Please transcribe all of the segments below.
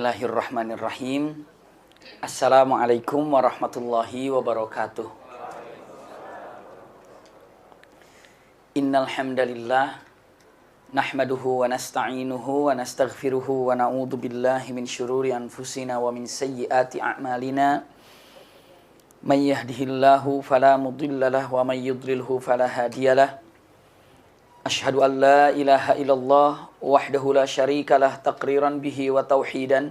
Bismillahirrahmanirrahim. Assalamualaikum warahmatullahi wabarakatuh. Innal hamdalillah nahmaduhu wa nasta'inuhu wa nastaghfiruhu wa na'udzu billahi min syururi anfusina wa min sayyiati a'malina. May yahdihillahu fala mudhillalah wa may yudlilhu fala hadiyalah. Ashhadu an la ilaha illallah wahdahu la syarikalah taqriran bihi wa tauhidan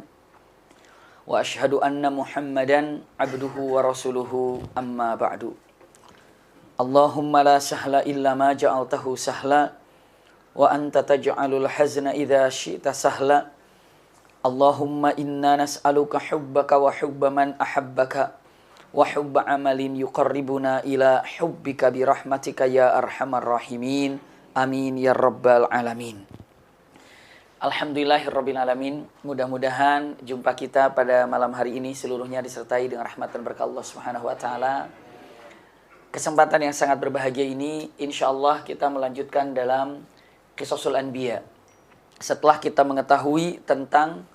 wa ashhadu anna Muhammadan abduhu wa rasuluhu amma ba'du. Allahumma la sahla illa ma ja'altahu sahla wa anta taj'alul hazna idza syi'ta sahla. Allahumma inna nas'aluka hubbaka wa hubba man ahabbaka wa hubba amalin yuqarribuna ila hubbika bi rahmatika ya arhamar rahimin. Amin ya rabbal alamin. Alhamdulillahirabbil alamin. Mudah-mudahan jumpa kita pada malam hari ini seluruhnya disertai dengan rahmat dan berkah Allah Subhanahu wa taala. Kesempatan yang sangat berbahagia ini insyaallah kita melanjutkan dalam Qisasul Anbiya. Setelah kita mengetahui tentang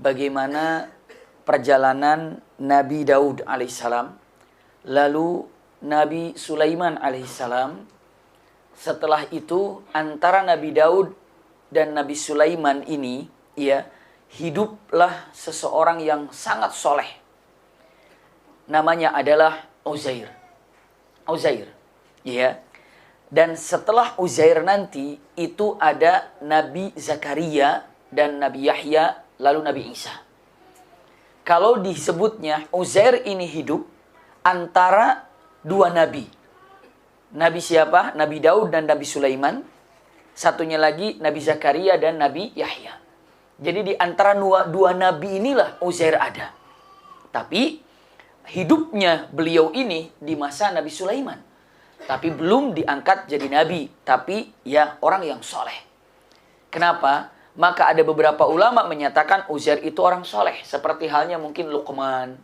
bagaimana perjalanan Nabi Daud alaihissalam, lalu Nabi Sulaiman alaihissalam. Setelah itu antara Nabi Daud dan Nabi Sulaiman ini hiduplah seseorang yang sangat soleh. Namanya adalah Uzair. Dan setelah Uzair nanti itu ada Nabi Zakaria dan Nabi Yahya lalu Nabi Isa. Kalau disebutnya Uzair ini hidup antara dua nabi. Nabi siapa? Nabi Daud dan Nabi Sulaiman. Satunya lagi Nabi Zakaria dan Nabi Yahya. Jadi di antara dua nabi inilah Uzair ada. Tapi hidupnya beliau ini di masa Nabi Sulaiman. Tapi belum diangkat jadi nabi. Tapi ya orang yang soleh. Kenapa? Maka ada beberapa ulama menyatakan Uzair itu orang soleh. Seperti halnya mungkin Luqman.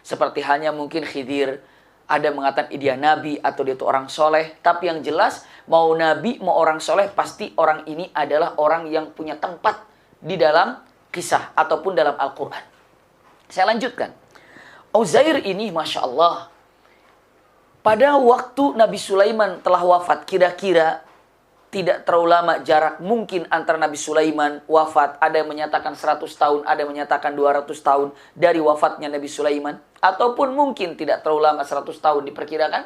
Seperti halnya mungkin Khidir. Ada mengatakan dia nabi atau dia itu orang soleh. Tapi yang jelas mau nabi mau orang soleh pasti orang ini adalah orang yang punya tempat di dalam kisah ataupun dalam Al-Quran. Saya lanjutkan. Uzair ini Masya Allah. Pada waktu Nabi Sulaiman telah wafat, kira-kira tidak terlalu lama jarak mungkin antara Nabi Sulaiman wafat. Ada yang menyatakan 100 tahun, ada yang menyatakan 200 tahun dari wafatnya Nabi Sulaiman. Ataupun mungkin tidak terlalu lama 100 tahun diperkirakan.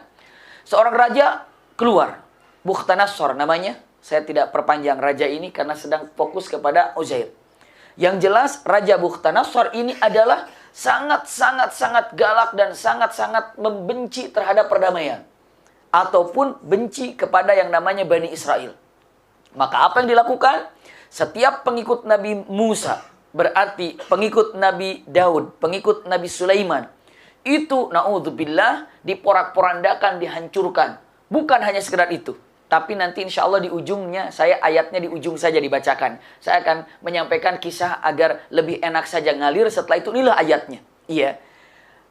Seorang raja keluar. Bukhtanasor namanya. Saya tidak perpanjang raja ini karena sedang fokus kepada Uzair. Yang jelas Raja Bukhtanasor ini adalah sangat galak dan sangat membenci terhadap perdamaian. Ataupun benci kepada yang namanya Bani Israel. Maka apa yang dilakukan? Setiap pengikut Nabi Musa, berarti pengikut Nabi Daud, pengikut Nabi Sulaiman, itu na'udzubillah diporak-porandakan, dihancurkan. Bukan hanya sekedar itu. Tapi nanti insya Allah di ujungnya, saya ayatnya di ujung saja dibacakan. Saya akan menyampaikan kisah agar lebih enak saja ngalir. Setelah itu inilah ayatnya.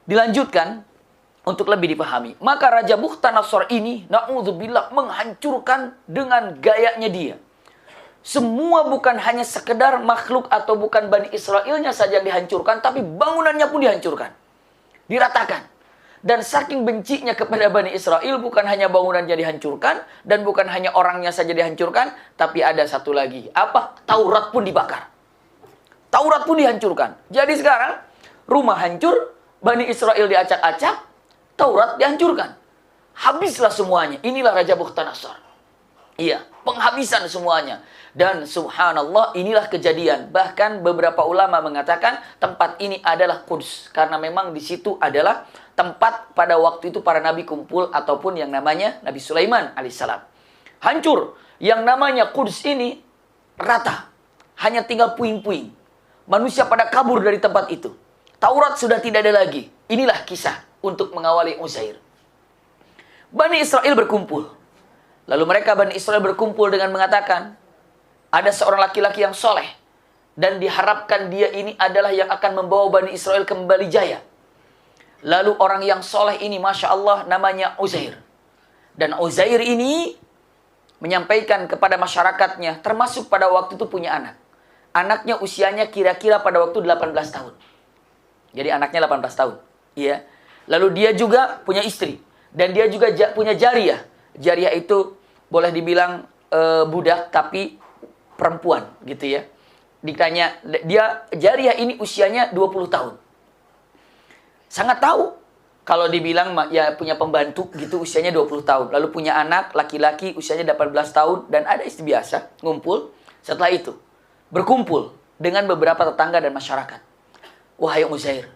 Dilanjutkan untuk lebih dipahami. Maka Raja Bukhtanasor ini, na'udzubillah, menghancurkan dengan gayanya dia. Semua bukan hanya sekedar makhluk atau bukan Bani Israelnya saja yang dihancurkan, tapi bangunannya pun dihancurkan. Diratakan. Dan saking bencinya kepada Bani Israel, bukan hanya bangunannya dihancurkan, dan bukan hanya orangnya saja dihancurkan, tapi ada satu lagi. Apa? Taurat pun dibakar. Taurat pun dihancurkan. Jadi sekarang, rumah hancur, Bani Israel diacak-acak, Taurat dihancurkan. Habislah semuanya. Inilah Raja Bukhtanasor. Penghabisan semuanya. Dan subhanallah inilah kejadian. Bahkan beberapa ulama mengatakan tempat ini adalah Quds. Karena memang di situ adalah tempat pada waktu itu para nabi kumpul ataupun yang namanya Nabi Sulaiman alaihissalam. Hancur. Yang namanya Quds ini rata. Hanya tinggal puing-puing. Manusia pada kabur dari tempat itu. Taurat sudah tidak ada lagi. Inilah kisah untuk mengawali Uzair. Bani Israel berkumpul. Lalu mereka Bani Israel berkumpul dengan mengatakan, ada seorang laki-laki yang soleh. Dan diharapkan dia ini adalah yang akan membawa Bani Israel kembali jaya. Lalu orang yang soleh ini Masya Allah namanya Uzair. Dan Uzair ini menyampaikan kepada masyarakatnya, termasuk pada waktu itu punya anak. anaknya usianya kira-kira pada waktu 18 tahun. Jadi anaknya 18 tahun. Iya. Lalu dia juga punya istri. Dan dia juga punya jariyah. Jariyah itu boleh dibilang budak tapi perempuan gitu ya. Ditanya, dia jariyah ini usianya 20 tahun. Sangat tahu. Kalau dibilang ya punya pembantu gitu usianya 20 tahun. Lalu punya anak laki-laki usianya 18 tahun. Dan ada istri biasa ngumpul. Setelah itu berkumpul dengan beberapa tetangga dan masyarakat. Wahai Uzair,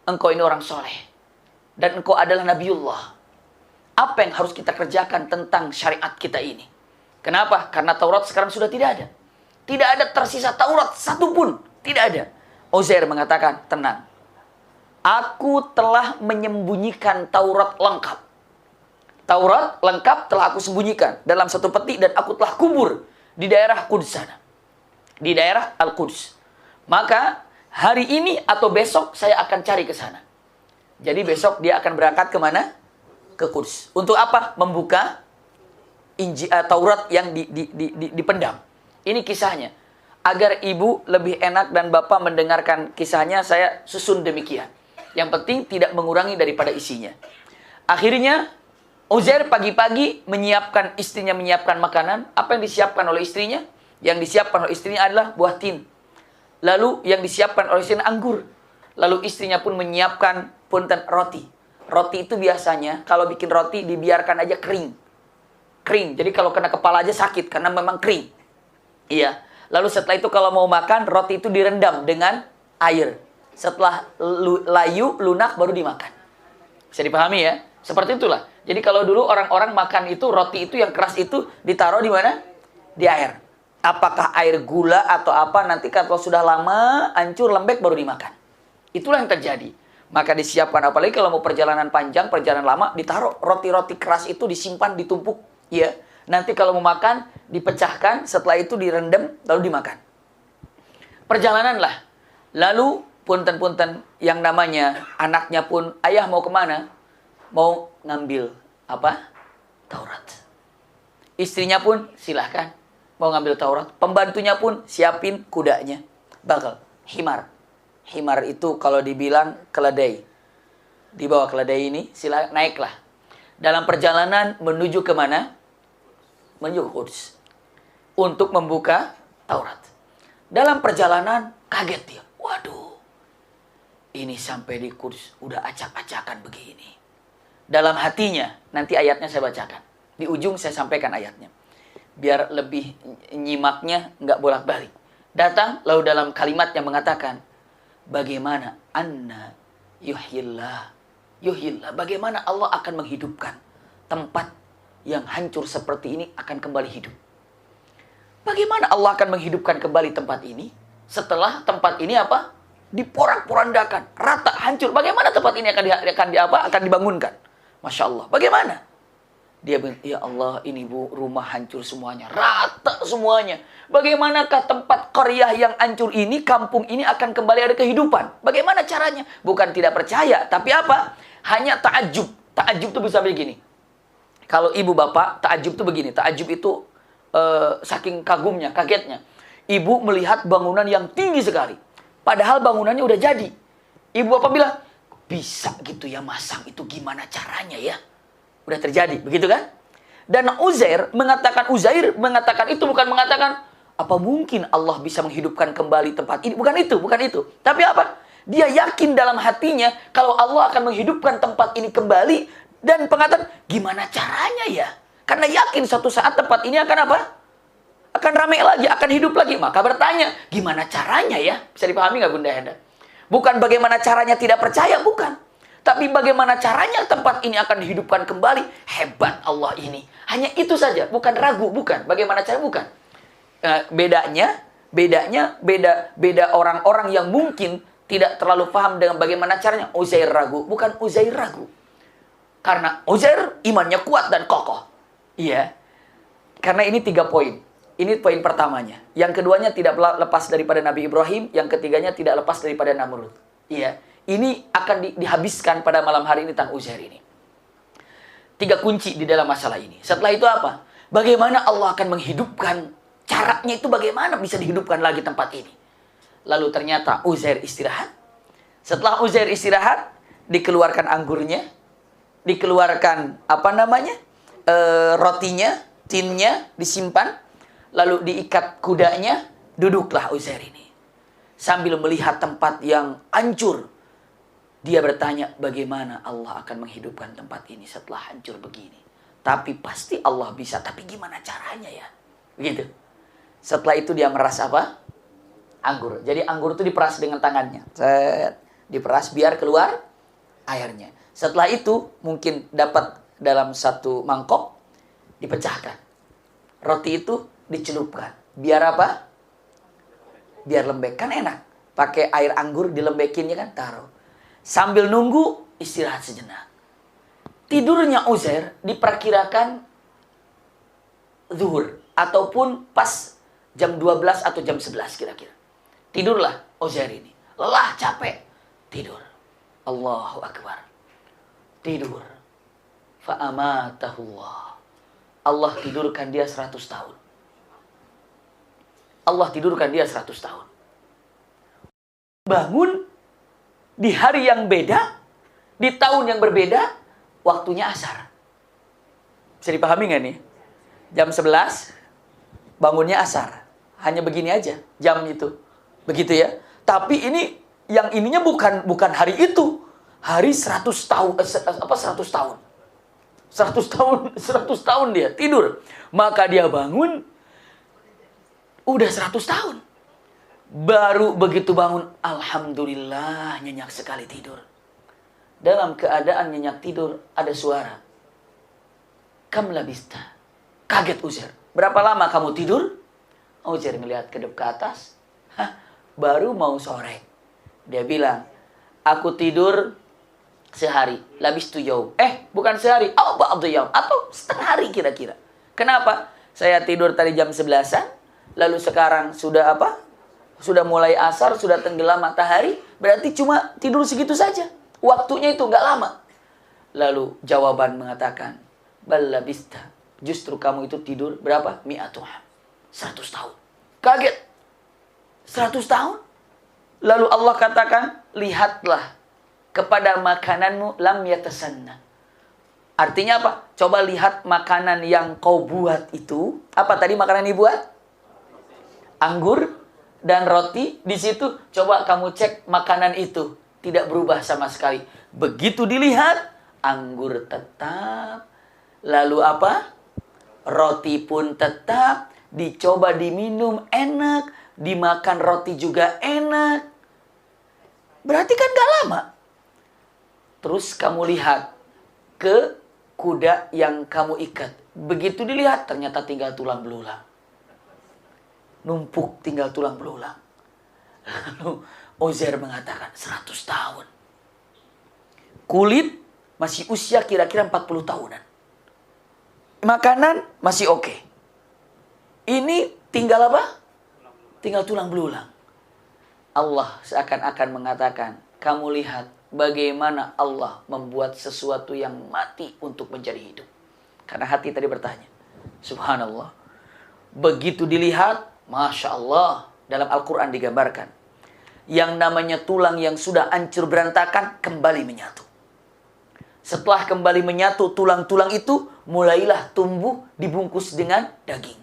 engkau ini orang soleh. Dan engkau adalah Nabiullah. Apa yang harus kita kerjakan tentang syariat kita ini? Kenapa? Karena Taurat sekarang sudah tidak ada. Tidak ada tersisa Taurat satupun. Tidak ada. Uzair mengatakan, tenang. Aku telah menyembunyikan Taurat lengkap. Taurat lengkap telah aku sembunyikan dalam satu peti dan aku telah kubur di daerah Quds sana. Di daerah Al-Quds. Maka hari ini atau besok saya akan cari ke sana. Jadi besok dia akan berangkat kemana? Ke Quds. Untuk apa? Membuka Taurat yang dipendam. Ini kisahnya. Agar ibu lebih enak dan bapak mendengarkan kisahnya, saya susun demikian. Yang penting tidak mengurangi daripada isinya. Akhirnya Uzair pagi-pagi menyiapkan, istrinya menyiapkan makanan. Apa yang disiapkan oleh istrinya? Yang disiapkan oleh istrinya adalah buah tin. Lalu yang disiapkan oleh istrinya anggur. Lalu istrinya pun menyiapkan punten roti. Roti itu biasanya kalau bikin roti dibiarkan aja kering. Kering. Jadi kalau kena kepala aja sakit karena memang kering. Iya. Lalu setelah itu kalau mau makan roti itu direndam dengan air. Setelah layu, lunak baru dimakan. Bisa dipahami ya? Seperti itulah. Jadi kalau dulu orang-orang makan itu roti itu yang keras itu ditaruh di mana? Di air. Apakah air gula atau apa, nanti kalau sudah lama hancur lembek baru dimakan. Itulah yang terjadi. Maka disiapkan, apalagi kalau mau perjalanan panjang, perjalanan lama, ditaruh roti-roti keras itu disimpan, ditumpuk. Ya. Nanti kalau mau makan, dipecahkan, setelah itu direndam, lalu dimakan. Perjalanan lah. Lalu, punten-punten yang namanya, anaknya pun, ayah mau kemana? Mau ngambil, apa? Taurat. Istrinya pun, silahkan. Mau ngambil Taurat. Pembantunya pun, siapin kudanya. Bakal, himar. Himar itu kalau dibilang keledai. Di bawah keledai ini, silakan naiklah. Dalam perjalanan menuju ke mana? Menuju Quds. Untuk membuka Taurat. Dalam perjalanan, kaget dia. Waduh. Ini sampai di Quds, udah acak-acakan begini. Dalam hatinya, nanti ayatnya saya bacakan. Di ujung saya sampaikan ayatnya. Biar lebih nyimaknya, nggak bolak-balik. Datang, lalu dalam kalimatnya mengatakan, bagaimana anna yuhyillah. Bagaimana Allah akan menghidupkan tempat yang hancur seperti ini akan kembali hidup. Bagaimana Allah akan menghidupkan kembali tempat ini setelah tempat ini apa? Diporak-porandakan, rata, hancur. Bagaimana tempat ini akan dibangunkan? Masya Allah. Bagaimana? Dia bilang, ya Allah, ini bu, rumah hancur semuanya. Rata semuanya. Bagaimanakah tempat qaryah yang hancur ini, kampung ini akan kembali ada kehidupan? Bagaimana caranya? Bukan tidak percaya, tapi apa? Hanya ta'ajub. Ta'ajub itu bisa begini. Kalau ibu bapak, ta'ajub itu begini. Ta'ajub itu saking kagumnya, kagetnya. Ibu melihat bangunan yang tinggi sekali. Padahal bangunannya udah jadi. Ibu bapak bilang, bisa gitu ya masang itu, gimana caranya ya? Udah terjadi, begitu kan? Dan Uzair mengatakan itu bukan mengatakan, apa mungkin Allah bisa menghidupkan kembali tempat ini? Bukan itu. Tapi apa? Dia yakin dalam hatinya kalau Allah akan menghidupkan tempat ini kembali. Dan pengatakan, gimana caranya ya? Karena yakin suatu saat tempat ini akan apa? Akan ramai lagi, akan hidup lagi. Maka bertanya, gimana caranya ya? Bisa dipahami nggak Bunda Henda? Bukan bagaimana caranya tidak percaya, bukan. Tapi bagaimana caranya tempat ini akan dihidupkan kembali? Hebat Allah ini. Hanya itu saja, bukan ragu, bukan. Bagaimana cara, bukan. Beda orang-orang yang mungkin tidak terlalu paham dengan bagaimana caranya. Uzair ragu, bukan Uzair ragu. Karena Uzair imannya kuat dan kokoh. Iya. Karena ini 3 poin. Ini poin pertamanya. Yang keduanya tidak lepas daripada Nabi Ibrahim. Yang ketiganya tidak lepas daripada Namrud. Iya. Ini akan dihabiskan pada malam hari ini tentang Uzair ini. 3 kunci di dalam masalah ini. Setelah itu apa? Bagaimana Allah akan menghidupkan Caranya itu bagaimana bisa dihidupkan lagi tempat ini? Lalu ternyata Uzair istirahat. Setelah Uzair istirahat, dikeluarkan anggurnya, dikeluarkan rotinya, tinnya disimpan, lalu diikat kudanya, duduklah Uzair ini. Sambil melihat tempat yang hancur, dia bertanya, bagaimana Allah akan menghidupkan tempat ini setelah hancur begini? Tapi pasti Allah bisa, tapi gimana caranya ya? Begitu. Setelah itu dia meras apa? Anggur. Jadi anggur itu diperas dengan tangannya. Diperas biar keluar airnya. Setelah itu mungkin dapat dalam satu mangkok, dipecahkan. Roti itu dicelupkan. Biar apa? Biar lembek. Kan enak. Pakai air anggur dilembekinnya kan, taruh. Sambil nunggu, istirahat sejenak. Tidurnya Uzair diperkirakan zuhur. Ataupun pas jam 12 atau jam 11 kira-kira. Tidurlah Uzair ini. Lelah, capek. Tidur. Allahu Akbar. Tidur. Fa'amatahullah. Allah tidurkan dia 100 tahun. Allah tidurkan dia 100 tahun. Bangun di hari yang beda, di tahun yang berbeda, waktunya asar. Bisa dipahami nggak nih? Jam 11, bangunnya asar. Hanya begini aja, jam itu. Begitu ya. Tapi ini, yang ininya bukan hari itu. Hari 100 tahun, 100 tahun. 100 tahun dia tidur. Maka dia bangun, udah 100 tahun. Baru begitu bangun, alhamdulillah, nyenyak sekali tidur. Dalam keadaan nyenyak tidur, ada suara. Kam labista. Kaget Uzair. Berapa lama kamu tidur? Uzair melihat ke atas. Baru mau sore. Dia bilang, aku tidur sehari. Labistu yaum. Bukan sehari. Ba'du yaum. Atau setengah hari kira-kira. Kenapa? Saya tidur tadi jam 11-an. Lalu sekarang sudah apa? Sudah mulai asar, sudah tenggelam matahari, berarti cuma tidur segitu saja. Waktunya itu nggak lama. Lalu jawaban mengatakan, Ballabista, justru kamu itu tidur berapa? Mi'atuham. 100 tahun. Kaget. 100 tahun? Lalu Allah katakan, lihatlah kepada makananmu lam yatasanna. Artinya apa? Coba lihat makanan yang kau buat itu. Apa tadi makanan yang dibuat? Anggur dan roti. Di situ coba kamu cek makanan itu, tidak berubah sama sekali. Begitu dilihat, anggur tetap. Lalu apa? Roti pun tetap. Dicoba diminum enak, dimakan roti juga enak. Berarti kan gak lama. Terus kamu lihat ke kuda yang kamu ikat. Begitu dilihat, ternyata tinggal tulang belulang. Numpuk tinggal tulang belulang. Lalu Uzair mengatakan 100 tahun. Kulit masih usia kira-kira 40 tahunan. Makanan masih oke. Ini tinggal apa? Tinggal tulang belulang. Allah seakan-akan mengatakan, kamu lihat bagaimana Allah membuat sesuatu yang mati untuk menjadi hidup. Karena hati tadi bertanya. Subhanallah. Begitu dilihat, Masya Allah, dalam Al-Quran digambarkan. Yang namanya tulang yang sudah hancur berantakan, kembali menyatu. Setelah kembali menyatu, tulang-tulang itu mulailah tumbuh dibungkus dengan daging.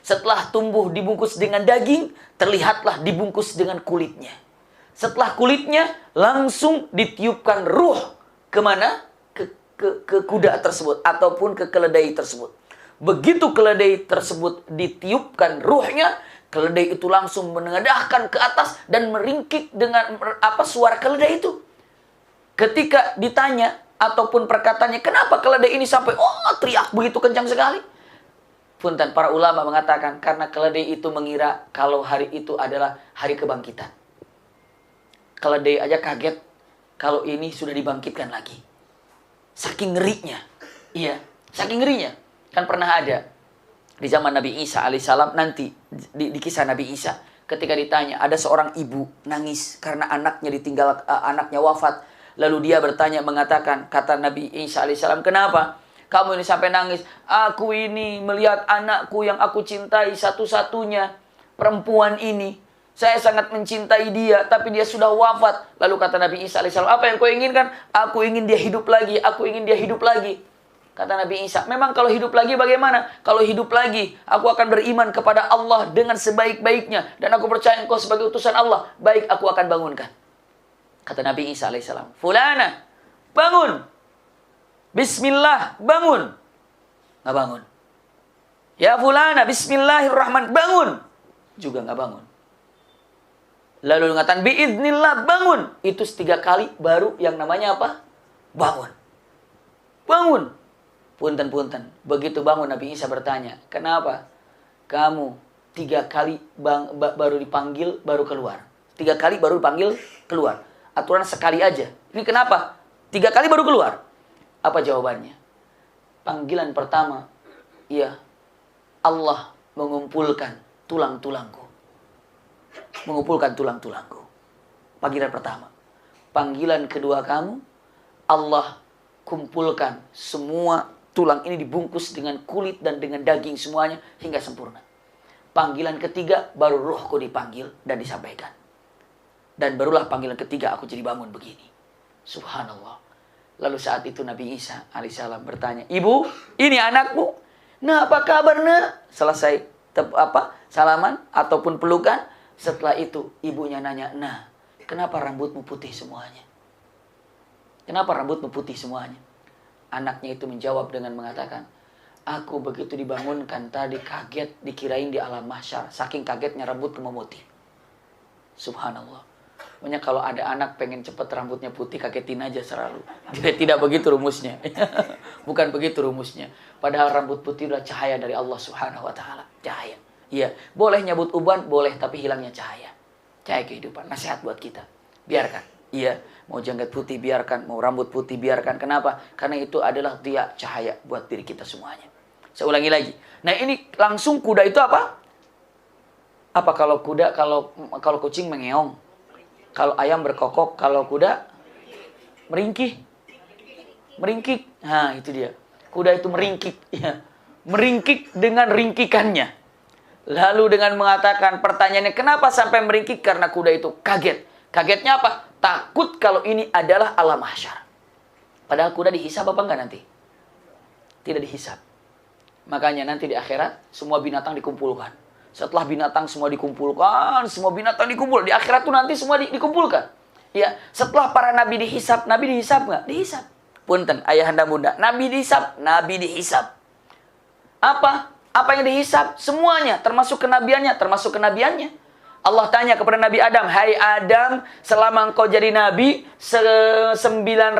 Setelah tumbuh dibungkus dengan daging, terlihatlah dibungkus dengan kulitnya. Setelah kulitnya, langsung ditiupkan ruh. Kemana? Ke kuda tersebut, ataupun ke keledai tersebut. Begitu keledai tersebut ditiupkan ruhnya, keledai itu langsung menengadahkan ke atas dan meringkik dengan suara keledai itu. Ketika ditanya ataupun perkataannya, kenapa keledai ini sampai teriak begitu kencang sekali? Punten, para ulama mengatakan karena keledai itu mengira kalau hari itu adalah hari kebangkitan. Keledai aja kaget kalau ini sudah dibangkitkan lagi. Saking ngerinya. Iya, saking ngerinya. Kan pernah ada di zaman Nabi Isa alaihissalam, nanti di kisah Nabi Isa, ketika ditanya, ada seorang ibu nangis karena anaknya anaknya wafat. Lalu dia bertanya, mengatakan, kata Nabi Isa alaihissalam, kenapa? Kamu ini sampai nangis. Aku ini melihat anakku yang aku cintai satu-satunya. Perempuan ini. Saya sangat mencintai dia, tapi dia sudah wafat. Lalu kata Nabi Isa alaihissalam, apa yang kau inginkan? Aku ingin dia hidup lagi. Aku ingin dia hidup lagi. Kata Nabi Isa, memang kalau hidup lagi bagaimana? Kalau hidup lagi, aku akan beriman kepada Allah dengan sebaik-baiknya. Dan aku percaya engkau sebagai utusan Allah. Baik, aku akan bangunkan. Kata Nabi Isa alaihissalam, Fulana, bangun. Bismillah, bangun. Nggak bangun. Ya Fulana, Bismillahirrahmanirrahim, bangun. Juga nggak bangun. Lalu mengatakan, biiznillah, bangun. Itu 3 kali baru yang namanya apa? Bangun. Bangun. Punten-punten. Begitu bangun, Nabi Isa bertanya, kenapa kamu 3 kali baru dipanggil, baru keluar? 3 kali baru dipanggil, keluar. Aturan sekali aja. Ini kenapa? 3 kali baru keluar. Apa jawabannya? Panggilan pertama, ya Allah mengumpulkan tulang-tulangku. Mengumpulkan tulang-tulangku. Panggilan pertama. Panggilan kedua kamu, Allah kumpulkan semua tulang ini dibungkus dengan kulit dan dengan daging semuanya hingga sempurna. Panggilan ketiga, baru rohku dipanggil dan disampaikan. Dan barulah panggilan ketiga aku jadi bangun begini. Subhanallah. Lalu saat itu Nabi Isa alaihissalam bertanya, Ibu, ini anakmu. Nah, apa kabar nak? Selesai salaman ataupun pelukan. Setelah itu ibunya nanya, nah, kenapa rambutmu putih semuanya? Kenapa rambutmu putih semuanya? Anaknya itu menjawab dengan mengatakan, aku begitu dibangunkan tadi kaget dikirain di alam mahsyar. Saking kagetnya rambutku memutih. Subhanallah. Makanya kalau ada anak pengen cepet rambutnya putih, kagetin aja selalu. Tidak begitu rumusnya. Bukan begitu rumusnya. Padahal rambut putih adalah cahaya dari Allah Subhanahu wa taala. Cahaya. Iya, boleh nyabut uban, boleh, tapi hilangnya cahaya. Cahaya kehidupan. Nasihat buat kita. Biarkan. Iya, mau janggut putih biarkan, mau rambut putih biarkan. Kenapa? Karena itu adalah dia cahaya buat diri kita semuanya. Saya ulangi lagi. Nah, ini langsung kuda itu apa? Apa kalau kuda, kalau kucing mengeong? Kalau ayam berkokok, kalau kuda meringkih. Meringkik. Nah, itu dia. Kuda itu meringkik. Ya. Meringkik dengan ringkikannya. Lalu dengan mengatakan pertanyaannya, kenapa sampai meringkik? Karena kuda itu kaget. Kagetnya apa? Takut kalau ini adalah alam mahsyar. Padahal kuda dihisab apa enggak nanti? Tidak dihisab. Makanya nanti di akhirat semua binatang dikumpulkan. Setelah binatang semua dikumpulkan, semua binatang dikumpul. Di akhirat tuh nanti semua dikumpulkan. Ya, setelah para nabi dihisab nggak? Dihisab. Punten, ayahanda bunda. Nabi dihisab, nabi dihisab. Apa? Apa yang dihisab? Semuanya, termasuk kenabiannya, termasuk kenabiannya. Allah tanya kepada Nabi Adam, hai Adam, selama engkau jadi nabi 940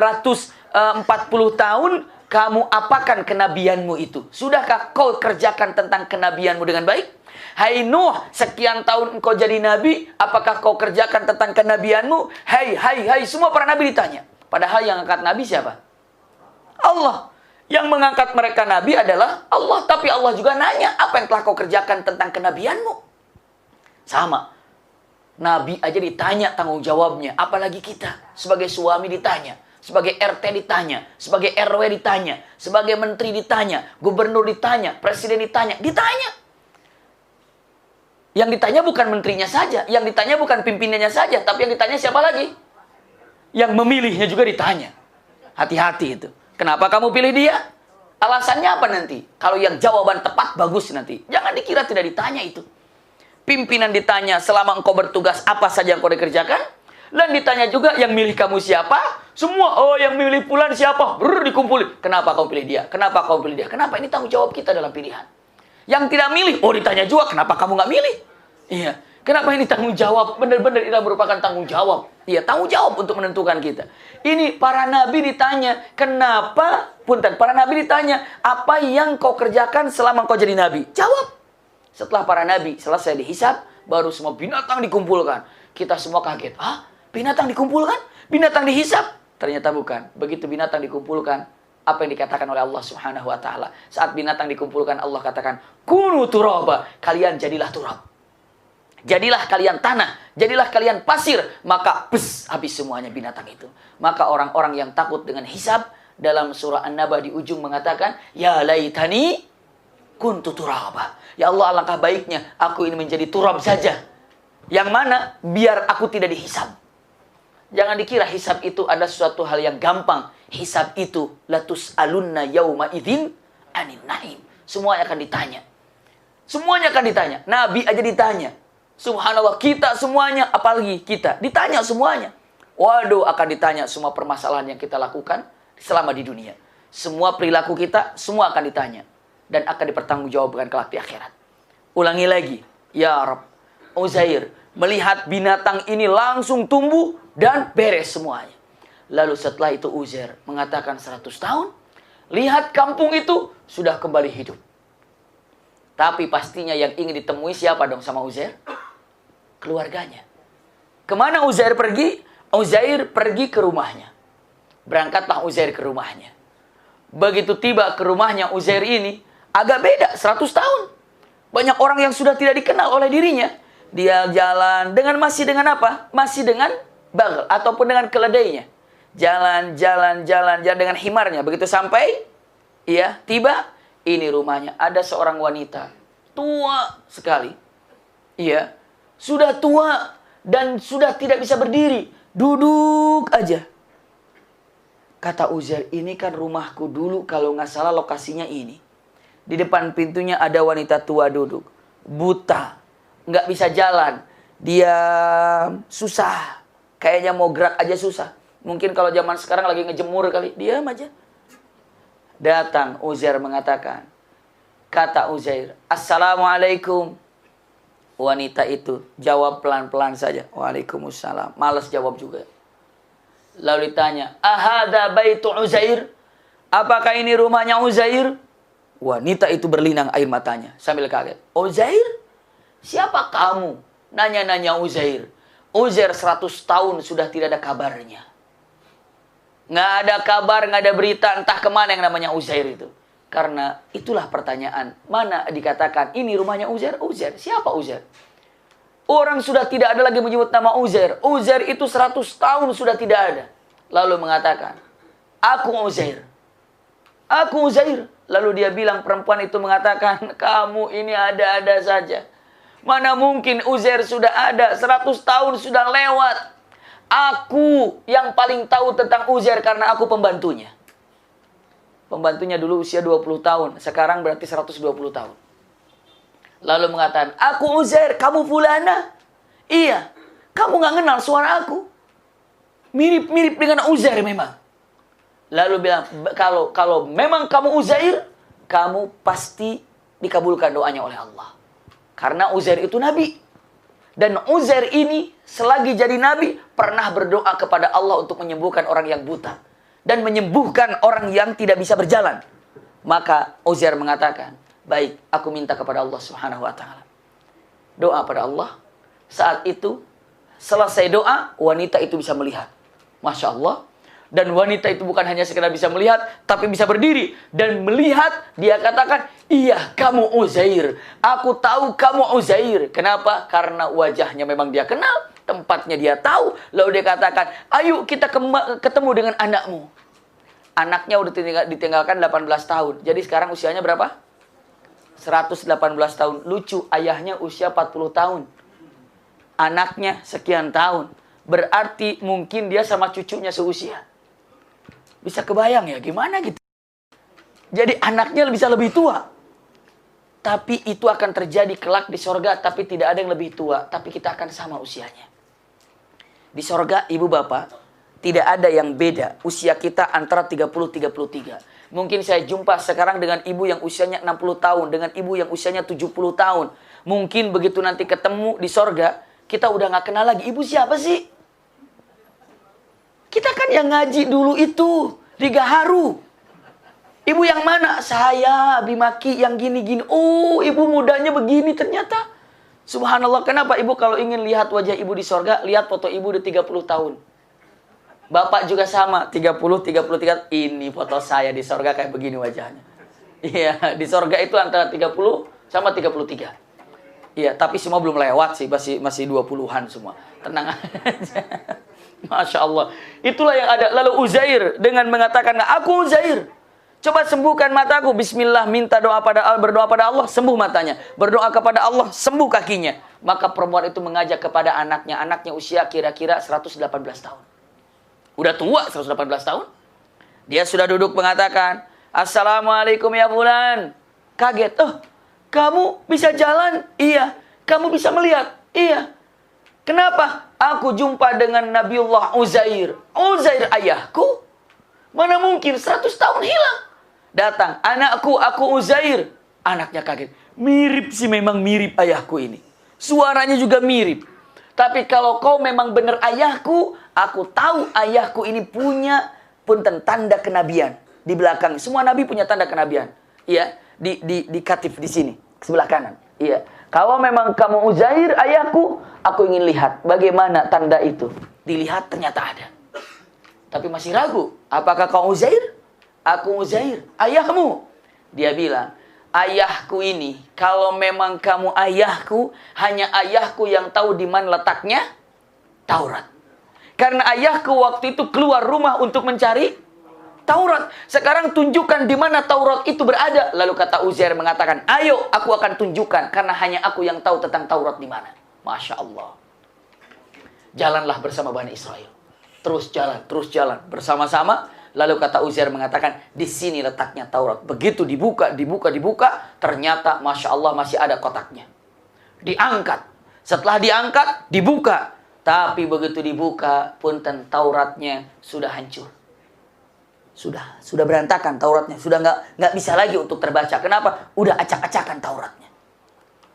tahun, kamu apakan kenabianmu itu? Sudahkah kau kerjakan tentang kenabianmu dengan baik? Hai Nuh, sekian tahun engkau jadi nabi, apakah kau kerjakan tentang kenabianmu? Hai, semua para nabi ditanya. Padahal yang angkat nabi siapa? Allah. Yang mengangkat mereka nabi adalah Allah. Tapi Allah juga nanya, apa yang telah kau kerjakan tentang kenabianmu? Sama. Nabi aja ditanya tanggung jawabnya. Apalagi kita. Sebagai suami ditanya. Sebagai RT ditanya. Sebagai RW ditanya. Sebagai menteri ditanya. Gubernur ditanya. Presiden ditanya. Ditanya. Yang ditanya bukan menterinya saja. Yang ditanya bukan pimpinannya saja. Tapi yang ditanya siapa lagi? Yang memilihnya juga ditanya. Hati-hati itu. Kenapa kamu pilih dia? Alasannya apa nanti? Kalau yang jawaban tepat, bagus nanti. Jangan dikira tidak ditanya itu. Pimpinan ditanya, selama engkau bertugas, apa saja yang kau dikerjakan? Dan ditanya juga, yang milih kamu siapa? Semua, oh yang milih Fulan siapa? Dikumpulin. Kenapa kau pilih dia? Kenapa kau pilih dia? Kenapa? Ini tanggung jawab kita dalam pilihan. Yang tidak milih, oh ditanya juga, kenapa kamu nggak milih? Iya. Kenapa ini tanggung jawab? Benar-benar ini merupakan tanggung jawab. Iya, tanggung jawab untuk menentukan kita. Ini para nabi ditanya, kenapa? Punten, para nabi ditanya, apa yang kau kerjakan selama kau jadi nabi? Jawab. Setelah para nabi selesai dihisab, baru semua binatang dikumpulkan. Kita semua kaget. Hah? Binatang dikumpulkan? Binatang dihisab? Ternyata bukan. Begitu binatang dikumpulkan, apa yang dikatakan oleh Allah Subhanahu wa taala? Saat binatang dikumpulkan, Allah katakan, "Kunu turaba." Kalian jadilah turab. Jadilah kalian tanah, jadilah kalian pasir, maka habis semuanya binatang itu. Maka orang-orang yang takut dengan hisab, dalam surah An-Naba di ujung mengatakan, ya laitani kuntu turaba. Ya Allah, alangkah baiknya aku ini menjadi turab saja. Yang mana biar aku tidak dihisab. Jangan dikira hisab itu ada sesuatu hal yang gampang. Hisab itu latus alunna yauma idzin anin naim. Semuanya akan ditanya. Semuanya akan ditanya. Nabi aja ditanya. Subhanallah, kita semuanya, apalagi kita, ditanya semuanya. Waduh, akan ditanya semua permasalahan yang kita lakukan selama di dunia. Semua perilaku kita, semua akan ditanya. Dan akan dipertanggungjawabkan kelak di akhirat. Ulangi lagi. Ya Rabb, Uzair melihat binatang ini langsung tumbuh dan beres semuanya. Lalu setelah itu Uzair mengatakan 100 tahun. Lihat kampung itu sudah kembali hidup. Tapi pastinya yang ingin ditemui siapa dong sama Uzair? Keluarganya. Kemana Uzair pergi? Uzair pergi ke rumahnya. Berangkatlah Uzair ke rumahnya. Begitu tiba ke rumahnya Uzair ini, agak beda 100 tahun. Banyak orang yang sudah tidak dikenal oleh dirinya. Dia jalan masih dengan apa? Masih dengan bagel ataupun dengan keledainya. Jalan dengan himarnya. Begitu sampai, tiba, ini rumahnya. Ada seorang wanita, tua sekali. Sudah tua dan sudah tidak bisa berdiri. Duduk aja. Kata Uzair, ini kan rumahku dulu kalau nggak salah lokasinya ini. Di depan pintunya ada wanita tua duduk. Buta. Nggak bisa jalan. Dia susah. Kayaknya mau gerak aja susah. Mungkin kalau zaman sekarang lagi ngejemur kali. Diam aja. Datang Uzair mengatakan. Kata Uzair, Assalamualaikum. Wanita itu jawab pelan-pelan saja. Waalaikumsalam. Malas jawab juga. Lalu ditanya, ahada baitu Uzair? Apakah ini rumahnya Uzair? Wanita itu berlinang air matanya sambil kaget. Uzair? Siapa kamu? Nanya-nanya Uzair. Uzair 100 tahun sudah tidak ada kabarnya. Nggak ada kabar, nggak ada berita, entah kemana yang namanya Uzair itu. Karena itulah pertanyaan. Mana dikatakan ini rumahnya Uzair? Uzair. Siapa Uzair? Orang sudah tidak ada lagi menyebut nama Uzair. Uzair itu 100 tahun sudah tidak ada. Lalu mengatakan, aku Uzair. Aku Uzair. Lalu dia bilang, perempuan itu mengatakan, kamu ini ada-ada saja. Mana mungkin Uzair sudah ada, 100 tahun sudah lewat. Aku yang paling tahu tentang Uzair karena aku pembantunya. Pembantunya dulu usia 20 tahun. Sekarang berarti 120 tahun. Lalu mengatakan, aku Uzair, kamu fulana? Iya, kamu gak kenal suara aku. Mirip-mirip dengan Uzair memang. Lalu bilang, kalau memang kamu Uzair, kamu pasti dikabulkan doanya oleh Allah. Karena Uzair itu nabi. Dan Uzair ini selagi jadi nabi, pernah berdoa kepada Allah untuk menyembuhkan orang yang buta. Dan menyembuhkan orang yang tidak bisa berjalan. Maka Uzair mengatakan, baik, aku minta kepada Allah Subhanahu wa ta'ala. Doa pada Allah. Saat itu, selesai doa, wanita itu bisa melihat. Masya Allah. Dan wanita itu bukan hanya sekedar bisa melihat, tapi bisa berdiri. Dan melihat, dia katakan, iya, kamu Uzair. Aku tahu kamu Uzair. Kenapa? Karena wajahnya memang dia kenal. Tempatnya dia tahu. Lalu dia katakan, ayo kita ketemu dengan anakmu. Anaknya udah ditinggalkan 18 tahun. Jadi sekarang usianya berapa? 118 tahun. Lucu, ayahnya usia 40 tahun. Anaknya sekian tahun. Berarti mungkin dia sama cucunya seusia. Bisa kebayang ya, gimana gitu. Jadi anaknya bisa lebih tua. Tapi itu akan terjadi kelak di sorga. Tapi tidak ada yang lebih tua. Tapi kita akan sama usianya. Di sorga, ibu bapak, tidak ada yang beda. Usia kita antara 30-33. Mungkin saya jumpa sekarang dengan ibu yang usianya 60 tahun. Dengan ibu yang usianya 70 tahun. Mungkin begitu nanti ketemu di sorga, kita udah gak kenal lagi. Ibu siapa sih? Kita kan yang ngaji dulu itu. Di Gaharu. Ibu yang mana? Saya, Bimaki, yang gini-gini. Oh, ibu mudanya begini ternyata. Subhanallah, kenapa ibu kalau ingin lihat wajah ibu di sorga, lihat foto ibu di 30 tahun. Bapak juga sama, 30, 33. Ini foto saya di sorga kayak begini wajahnya. Iya, di sorga itu antara 30 sama 33. Iya, tapi semua belum lewat sih, masih 20-an semua. Tenang aja. Masya Allah. Itulah yang ada. Lalu Uzair dengan mengatakan, aku Uzair, coba sembuhkan mataku. Bismillah, minta doa pada Allah, berdoa pada Allah, sembuh matanya. Berdoa kepada Allah, sembuh kakinya. Maka perempuan itu mengajak kepada anaknya. Anaknya usia kira-kira 118 tahun. Udah tua 118 tahun. Dia sudah duduk mengatakan, Assalamualaikum ya fulan. Kaget. Oh, kamu bisa jalan? Iya. Kamu bisa melihat? Iya. Kenapa? Aku jumpa dengan Nabiullah Uzair. Uzair ayahku? Mana mungkin 100 tahun hilang. Datang, anakku, aku Uzair. Anaknya kaget. Mirip sih, memang mirip ayahku ini. Suaranya juga mirip. Tapi kalau kau memang benar ayahku, aku tahu ayahku ini punya punten tanda kenabian. Di belakang. Semua nabi punya tanda kenabian. Iya, di katif di sini, sebelah kanan. Iya. Kalau memang kamu Uzair ayahku, aku ingin lihat bagaimana tanda itu. Dilihat ternyata ada. Tapi masih ragu. Apakah kau Uzair? Aku Uzair, ayahmu. Dia bilang, ayahku ini, kalau memang kamu ayahku, hanya ayahku yang tahu di mana letaknya Taurat. Karena ayahku waktu itu keluar rumah untuk mencari Taurat. Sekarang tunjukkan di mana Taurat itu berada. Lalu kata Uzair mengatakan, ayo aku akan tunjukkan. Karena hanya aku yang tahu tentang Taurat di mana. Masya Allah. Jalanlah bersama Bani Israel. Terus jalan bersama-sama. Lalu kata Uzair mengatakan, di sini letaknya Taurat. Begitu dibuka. Ternyata Masya Allah masih ada kotaknya. Diangkat. Setelah diangkat, dibuka. Tapi begitu dibuka, punten Tauratnya sudah hancur. Sudah berantakan Tauratnya. Sudah nggak bisa lagi untuk terbaca. Kenapa? Udah acak-acakan Tauratnya.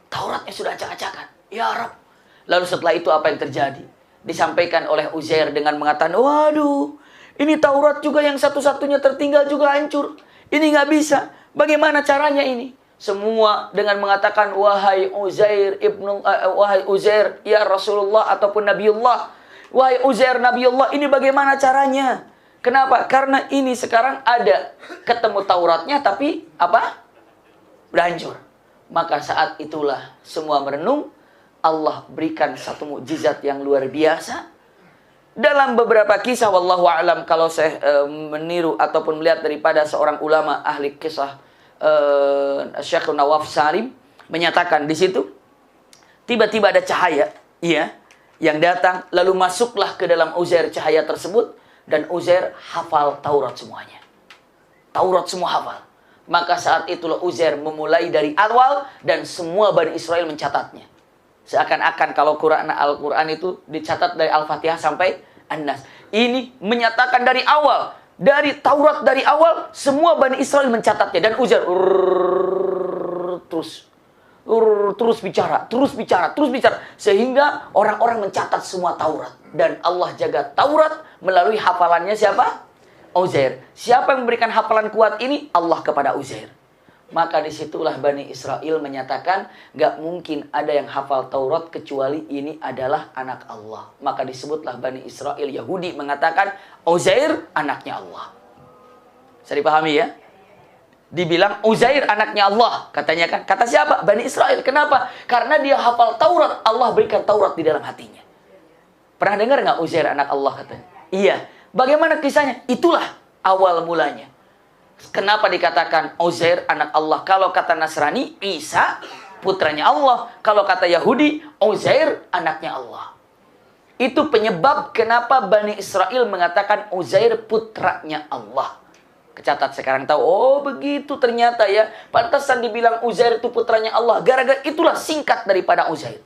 Tauratnya sudah acak-acakan. Ya Rabb. Lalu setelah itu apa yang terjadi? Disampaikan oleh Uzair dengan mengatakan, waduh, ini Taurat juga yang satu-satunya tertinggal juga hancur. Ini nggak bisa. Bagaimana caranya ini? Semua dengan mengatakan, wahai Uzair, wahai Uzair, ya Rasulullah ataupun Nabiullah. Wahai Uzair, Nabiullah, ini bagaimana caranya? Kenapa? Karena ini sekarang ada ketemu Tauratnya tapi apa? Udah hancur. Maka saat itulah semua merenung. Allah berikan satu mukjizat yang luar biasa. Dalam beberapa kisah, wallahu a'lam, kalau saya meniru ataupun melihat daripada seorang ulama ahli kisah, Syekh Nawaf Salim, menyatakan di situ tiba-tiba ada cahaya, iya, yang datang, lalu masuklah ke dalam Uzair cahaya tersebut. Dan Uzair hafal Taurat semuanya. Taurat semua hafal. Maka saat itulah Uzair memulai dari awal dan semua Bani Israel mencatatnya. Seakan-akan kalau Al-Quran itu dicatat dari Al-Fatihah sampai An-Nas. Ini menyatakan dari awal. Dari Taurat dari awal, semua Bani Israel mencatatnya. Dan Uzair terus bicara. Sehingga orang-orang mencatat semua Taurat. Dan Allah jaga Taurat melalui hafalannya siapa? Uzair. Siapa yang memberikan hafalan kuat ini? Allah kepada Uzair. Maka disitulah Bani Israel menyatakan, gak mungkin ada yang hafal Taurat kecuali ini adalah anak Allah. Maka disebutlah Bani Israel Yahudi mengatakan, Uzair anaknya Allah. Bisa dipahami ya? Dibilang Uzair anaknya Allah. Katanya kan, kata siapa? Bani Israel. Kenapa? Karena dia hafal Taurat. Allah berikan Taurat di dalam hatinya. Pernah dengar gak Uzair anak Allah katanya? Iya. Bagaimana kisahnya? Itulah awal mulanya. Kenapa dikatakan Uzair anak Allah? Kalau kata Nasrani, Isa putranya Allah. Kalau kata Yahudi, Uzair anaknya Allah. Itu penyebab kenapa Bani Israel mengatakan Uzair putranya Allah. Kecatat sekarang tahu, oh begitu ternyata ya. Pantasan dibilang Uzair itu putranya Allah. Gara-gara itulah singkat daripada Uzair.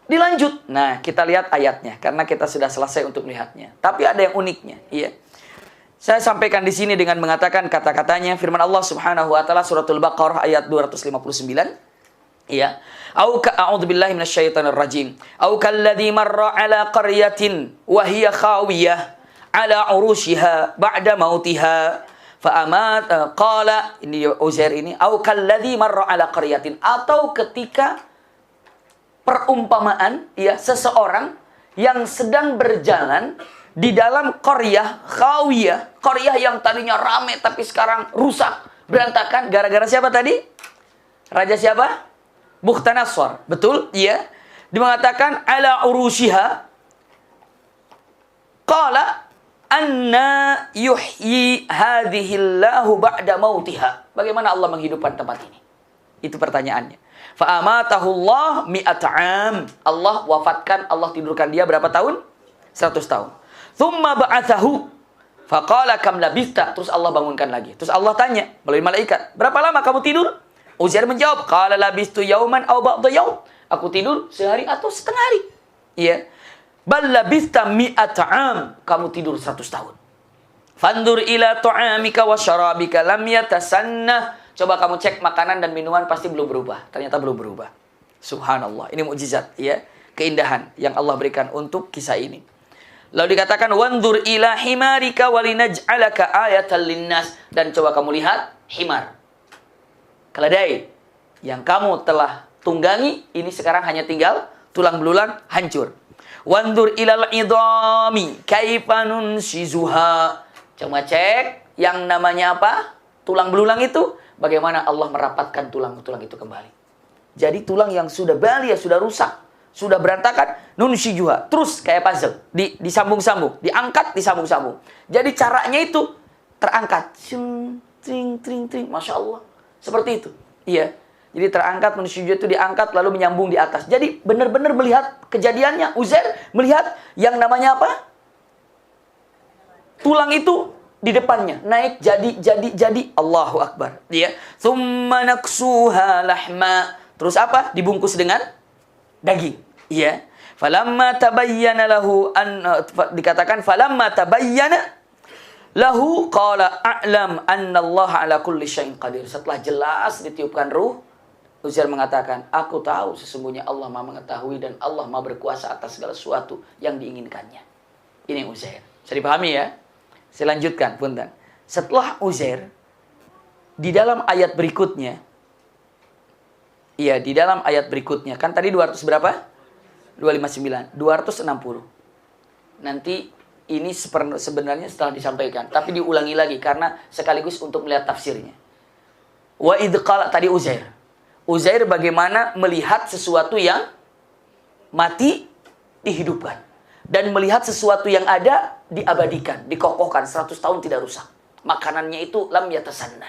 Dilanjut. Nah, kita lihat ayatnya karena kita sudah selesai untuk melihatnya. Tapi ada yang uniknya, iya. Saya sampaikan di sini dengan mengatakan kata-katanya firman Allah Subhanahu wa taala suratul Baqarah ayat 259. Iya. A'udzubillahi minasyaitonir rajim. Au kalladzi marra 'ala qaryatin wa hiya khawiyah 'ala 'urushiha ba'da mautiha fa qala, ini Uzair ini, au kalladzi marra 'ala qaryatin, atau ketika perumpamaan ya seseorang yang sedang berjalan di dalam qaryah khawiyah, qaryah yang tadinya ramai tapi sekarang rusak, berantakan gara-gara siapa tadi? Raja siapa? Bukhtanasar. Betul? Iya. Dimengatakan ala urushiha, Qala anna yuhyi hadhillahu ba'da mautiha. Bagaimana Allah menghidupkan tempat ini? Itu pertanyaannya. Fa amatahullah mi'ata am. Allah wafatkan, Allah tidurkan dia berapa tahun? 100 tahun. Thumma ba'athahu. Faqala kam labista. Terus Allah bangunkan lagi. Terus Allah tanya melalui malaikat, berapa lama kamu tidur? Uzair menjawab, qala labistu yauman aw ba'da yaum. Aku tidur sehari atau setengah hari. Iya. Bal labista mi'ata am. Kamu tidur 100 tahun. Fandur ila ta'amika wa syarabika lam yatasanna. Coba kamu cek makanan dan minuman pasti belum berubah. Ternyata belum berubah. Subhanallah. Ini mukjizat, ya. Keindahan yang Allah berikan untuk kisah ini. Lalu dikatakan wandur ila himarika walinaj'alaka ayatan linnas. Dan coba kamu lihat himar, keledai yang kamu telah tunggangi, ini sekarang hanya tinggal tulang belulang hancur. Wandur ilal idami kaifa nunshizuha. Coba cek yang namanya apa? Tulang belulang itu, bagaimana Allah merapatkan tulang-tulang itu kembali. Jadi tulang yang sudah balia, sudah rusak, sudah berantakan, nunshizuha. Terus kayak puzzle, disambung-sambung, diangkat, disambung-sambung. Jadi caranya itu terangkat. Tring, tring, tring. Masya Allah. Seperti itu. Iya. Jadi terangkat, nunshizuha itu diangkat, lalu menyambung di atas. Jadi benar-benar melihat kejadiannya. Uzair melihat yang namanya apa? Tulang itu di depannya naik jadi Allahu Akbar. Ya. Tsumma naksuha lahma. Terus apa? Dibungkus dengan daging. Iya. Falamma tabayyana lahu dikatakan falamma tabayyana lahu qala a'lam anna Allah ala kulli syai'in qadir. Setelah jelas ditiupkan ruh, Uzair mengatakan, aku tahu sesungguhnya Allah Maha mengetahui dan Allah Maha berkuasa atas segala sesuatu yang diinginkannya. Ini Uzair. Bisa dipahami ya? Saya lanjutkan, punten. Setelah Uzair, di dalam ayat berikutnya, iya, di dalam ayat berikutnya, kan tadi 200 berapa? 259, 260. Nanti ini sebenarnya setelah disampaikan, tapi diulangi lagi karena sekaligus untuk melihat tafsirnya. Wa idh qala, tadi Uzair. Uzair bagaimana melihat sesuatu yang mati dihidupkan. Dan melihat sesuatu yang ada diabadikan, dikokohkan 100 tahun tidak rusak. Makanannya itu lam yatasanna.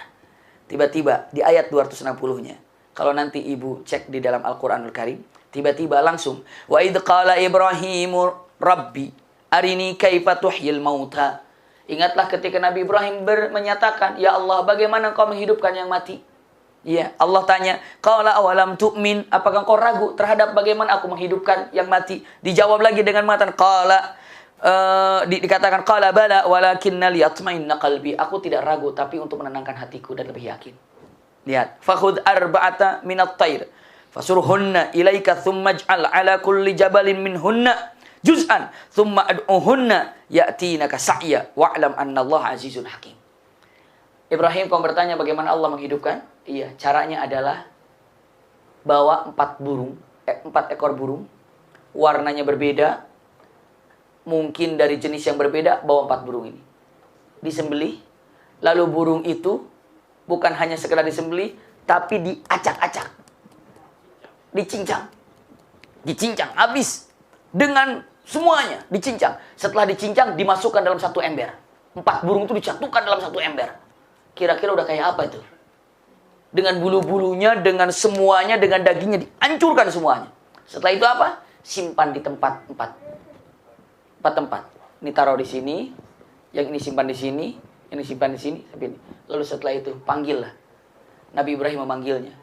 Tiba-tiba di ayat 260-nya. Kalau nanti ibu cek di dalam Al-Quranul Karim, tiba-tiba langsung wa idh qala Ibrahimu Rabbi arini kaifa tuhyil mauta. Ingatlah ketika Nabi Ibrahim menyatakan, ya Allah, bagaimana engkau menghidupkan yang mati? Ya, Allah tanya, qala awalam tu'min, apakah engkau ragu terhadap bagaimana aku menghidupkan yang mati? Dijawab lagi dengan mengatakan qala dikatakan qala bala walakinna liyatma'inna qalbi. Aku tidak ragu tapi untuk menenangkan hatiku dan lebih yakin. Lihat, fakhudh arba'ata minat tayr fasurhunna ilaika thumma ij'al ala kulli jabalin minhunna juz'an thumma ad'uhunna ya'tinaka sa'ya wa'lam anna Allah azizun hakim. Ibrahim, kau bertanya bagaimana Allah menghidupkan? Iya, caranya adalah bawa 4 ekor burung, warnanya berbeda, mungkin dari jenis yang berbeda, bawa 4 burung ini. Disembelih, lalu burung itu bukan hanya sekedar disembelih, tapi diacak-acak, dicincang, habis dengan semuanya, dicincang. Setelah dicincang, dimasukkan dalam satu ember. 4 burung itu disatukan dalam satu ember. Kira-kira udah kayak apa itu? Dengan bulu-bulunya, dengan semuanya, dengan dagingnya dihancurkan semuanya. Setelah itu apa? Simpan di tempat 4 tempat. Ini taruh di sini, yang ini simpan di sini, ini simpan di sini, sampai ini. Lalu setelah itu panggillah. Nabi Ibrahim memanggilnya.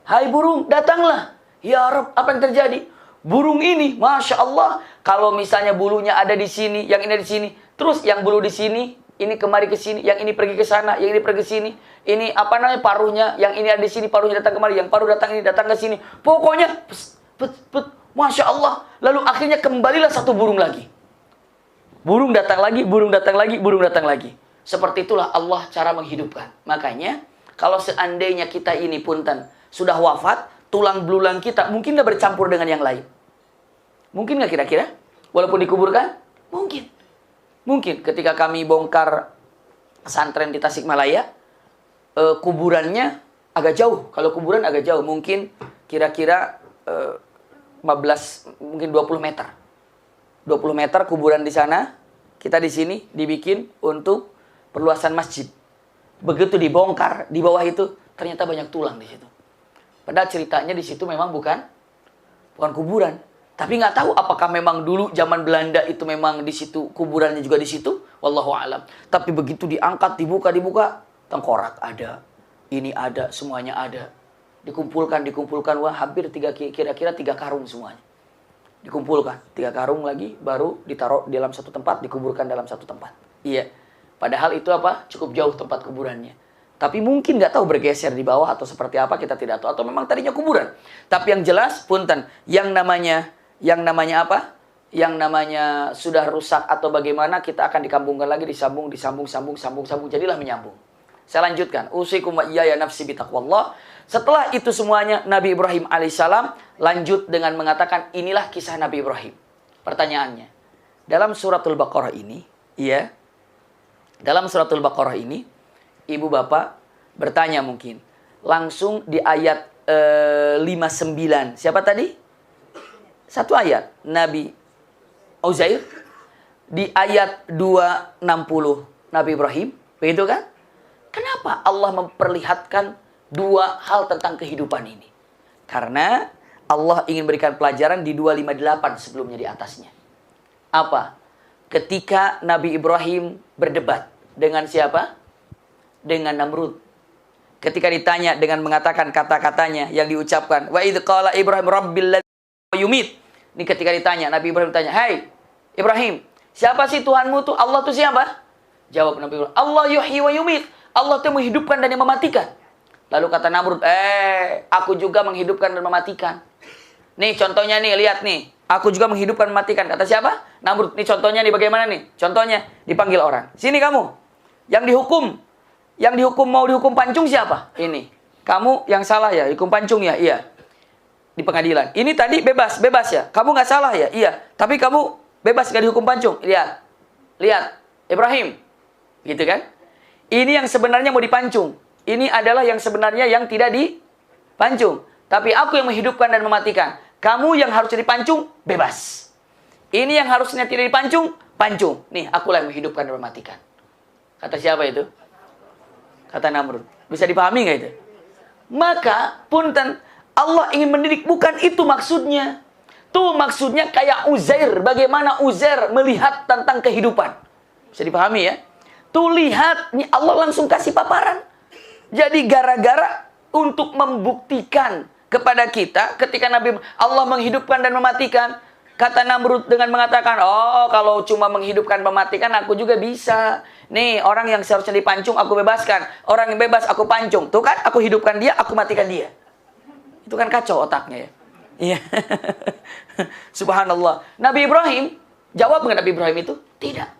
Hai burung, datanglah. Ya Rabb, apa yang terjadi? Burung ini, Masya Allah, kalau misalnya bulunya ada di sini, yang ini di sini, terus yang bulu di sini, ini kemari ke sini, yang ini pergi ke sana, yang ini pergi ke sini. Ini apa namanya paruhnya, yang ini ada di sini, paruhnya datang kemari, yang paruh datang ini, datang ke sini. Pokoknya, Masya Allah. Lalu akhirnya kembalilah satu burung lagi. Burung datang lagi, burung datang lagi, burung datang lagi. Seperti itulah Allah cara menghidupkan. Makanya, kalau seandainya kita ini punten sudah wafat, tulang belulang kita mungkin nggak bercampur dengan yang lain. Mungkin nggak kira-kira? Walaupun dikuburkan? Mungkin. Mungkin ketika kami bongkar pesantren di Tasikmalaya, kuburannya agak jauh. Kalau kuburan agak jauh, mungkin kira-kira 15, mungkin 20 meter. 20 meter kuburan di sana, kita di sini dibikin untuk perluasan masjid. Begitu dibongkar, di bawah itu ternyata banyak tulang di situ. Padahal ceritanya di situ memang bukan kuburan. Tapi nggak tahu apakah memang dulu zaman Belanda itu memang di situ kuburannya juga di situ. Wallahu alam. Tapi begitu diangkat, dibuka, tengkorak ada, ini ada, semuanya ada. Dikumpulkan, wah hampir kira-kira 3 karung semuanya. Dikumpulkan 3 karung lagi, baru ditaruh di dalam satu tempat, dikuburkan dalam satu tempat. Iya. Padahal itu apa? Cukup jauh tempat kuburannya. Tapi mungkin nggak tahu bergeser di bawah atau seperti apa, kita tidak tahu. Atau memang tadinya kuburan. Tapi yang jelas, punten, yang namanya apa? Yang namanya sudah rusak atau bagaimana, kita akan dikambungkan lagi, disambung. Jadilah menyambung. Saya lanjutkan. Usikum wa iyaya nafsi bitaqwallah. Setelah itu semuanya, Nabi Ibrahim alaihissalam lanjut dengan mengatakan, inilah kisah Nabi Ibrahim. Pertanyaannya, dalam suratul Baqarah ini, ya, dalam suratul Baqarah ini, ibu bapak bertanya mungkin, langsung di ayat 59. Siapa tadi? Satu ayat, Nabi Uzair. Di ayat 260, Nabi Ibrahim. Begitu kan? Kenapa Allah memperlihatkan 2 hal tentang kehidupan ini? Karena Allah ingin berikan pelajaran di 258 sebelumnya di atasnya. Apa? Ketika Nabi Ibrahim berdebat dengan siapa? Dengan Namrud. Ketika ditanya dengan mengatakan kata-katanya yang diucapkan, wa idz qala Ibrahim rabbil ladzi yumit. Ini ketika ditanya, Nabi Ibrahim tanya, "Hai Ibrahim, siapa sih Tuhanmu tuh? Allah tuh siapa?" Jawab Nabi Ibrahim, "Allah yuhyi wa yumit." Allah tuh menghidupkan dan yang mematikan. Lalu kata Namrud, aku juga menghidupkan dan mematikan. Nih contohnya nih, lihat nih. Aku juga menghidupkan dan mematikan. Kata siapa? Namrud. Nih contohnya nih, bagaimana nih? Contohnya, dipanggil orang. Sini kamu. Yang dihukum mau dihukum pancung siapa? Ini. Kamu yang salah ya, dihukum pancung ya? Iya. Di pengadilan. Ini tadi bebas ya? Kamu nggak salah ya? Iya. Tapi kamu bebas nggak dihukum pancung? Lihat. Ibrahim. Gitu kan? Ini yang sebenarnya mau dipancung. Ini adalah yang sebenarnya yang tidak dipancung. Tapi aku yang menghidupkan dan mematikan. Kamu yang harusnya dipancung, bebas. Ini yang harusnya tidak dipancung, pancung. Nih, akulah yang menghidupkan dan mematikan. Kata siapa itu? Kata Namrud. Bisa dipahami nggak itu? Maka, punten, Allah ingin mendidik. Bukan itu maksudnya. Tuh maksudnya kayak Uzair. Bagaimana Uzair melihat tentang kehidupan. Bisa dipahami ya? Tuh lihat, nih Allah langsung kasih paparan. Jadi gara-gara untuk membuktikan kepada kita ketika Allah menghidupkan dan mematikan, kata Namrud dengan mengatakan, "Oh, kalau cuma menghidupkan dan mematikan aku juga bisa. Nih, orang yang seharusnya dipancung aku bebaskan, orang yang bebas aku pancung. Tuh kan, aku hidupkan dia, aku matikan dia." Itu kan kacau otaknya ya. Iya. Subhanallah. Nabi Ibrahim jawab nggak Nabi Ibrahim itu? Tidak.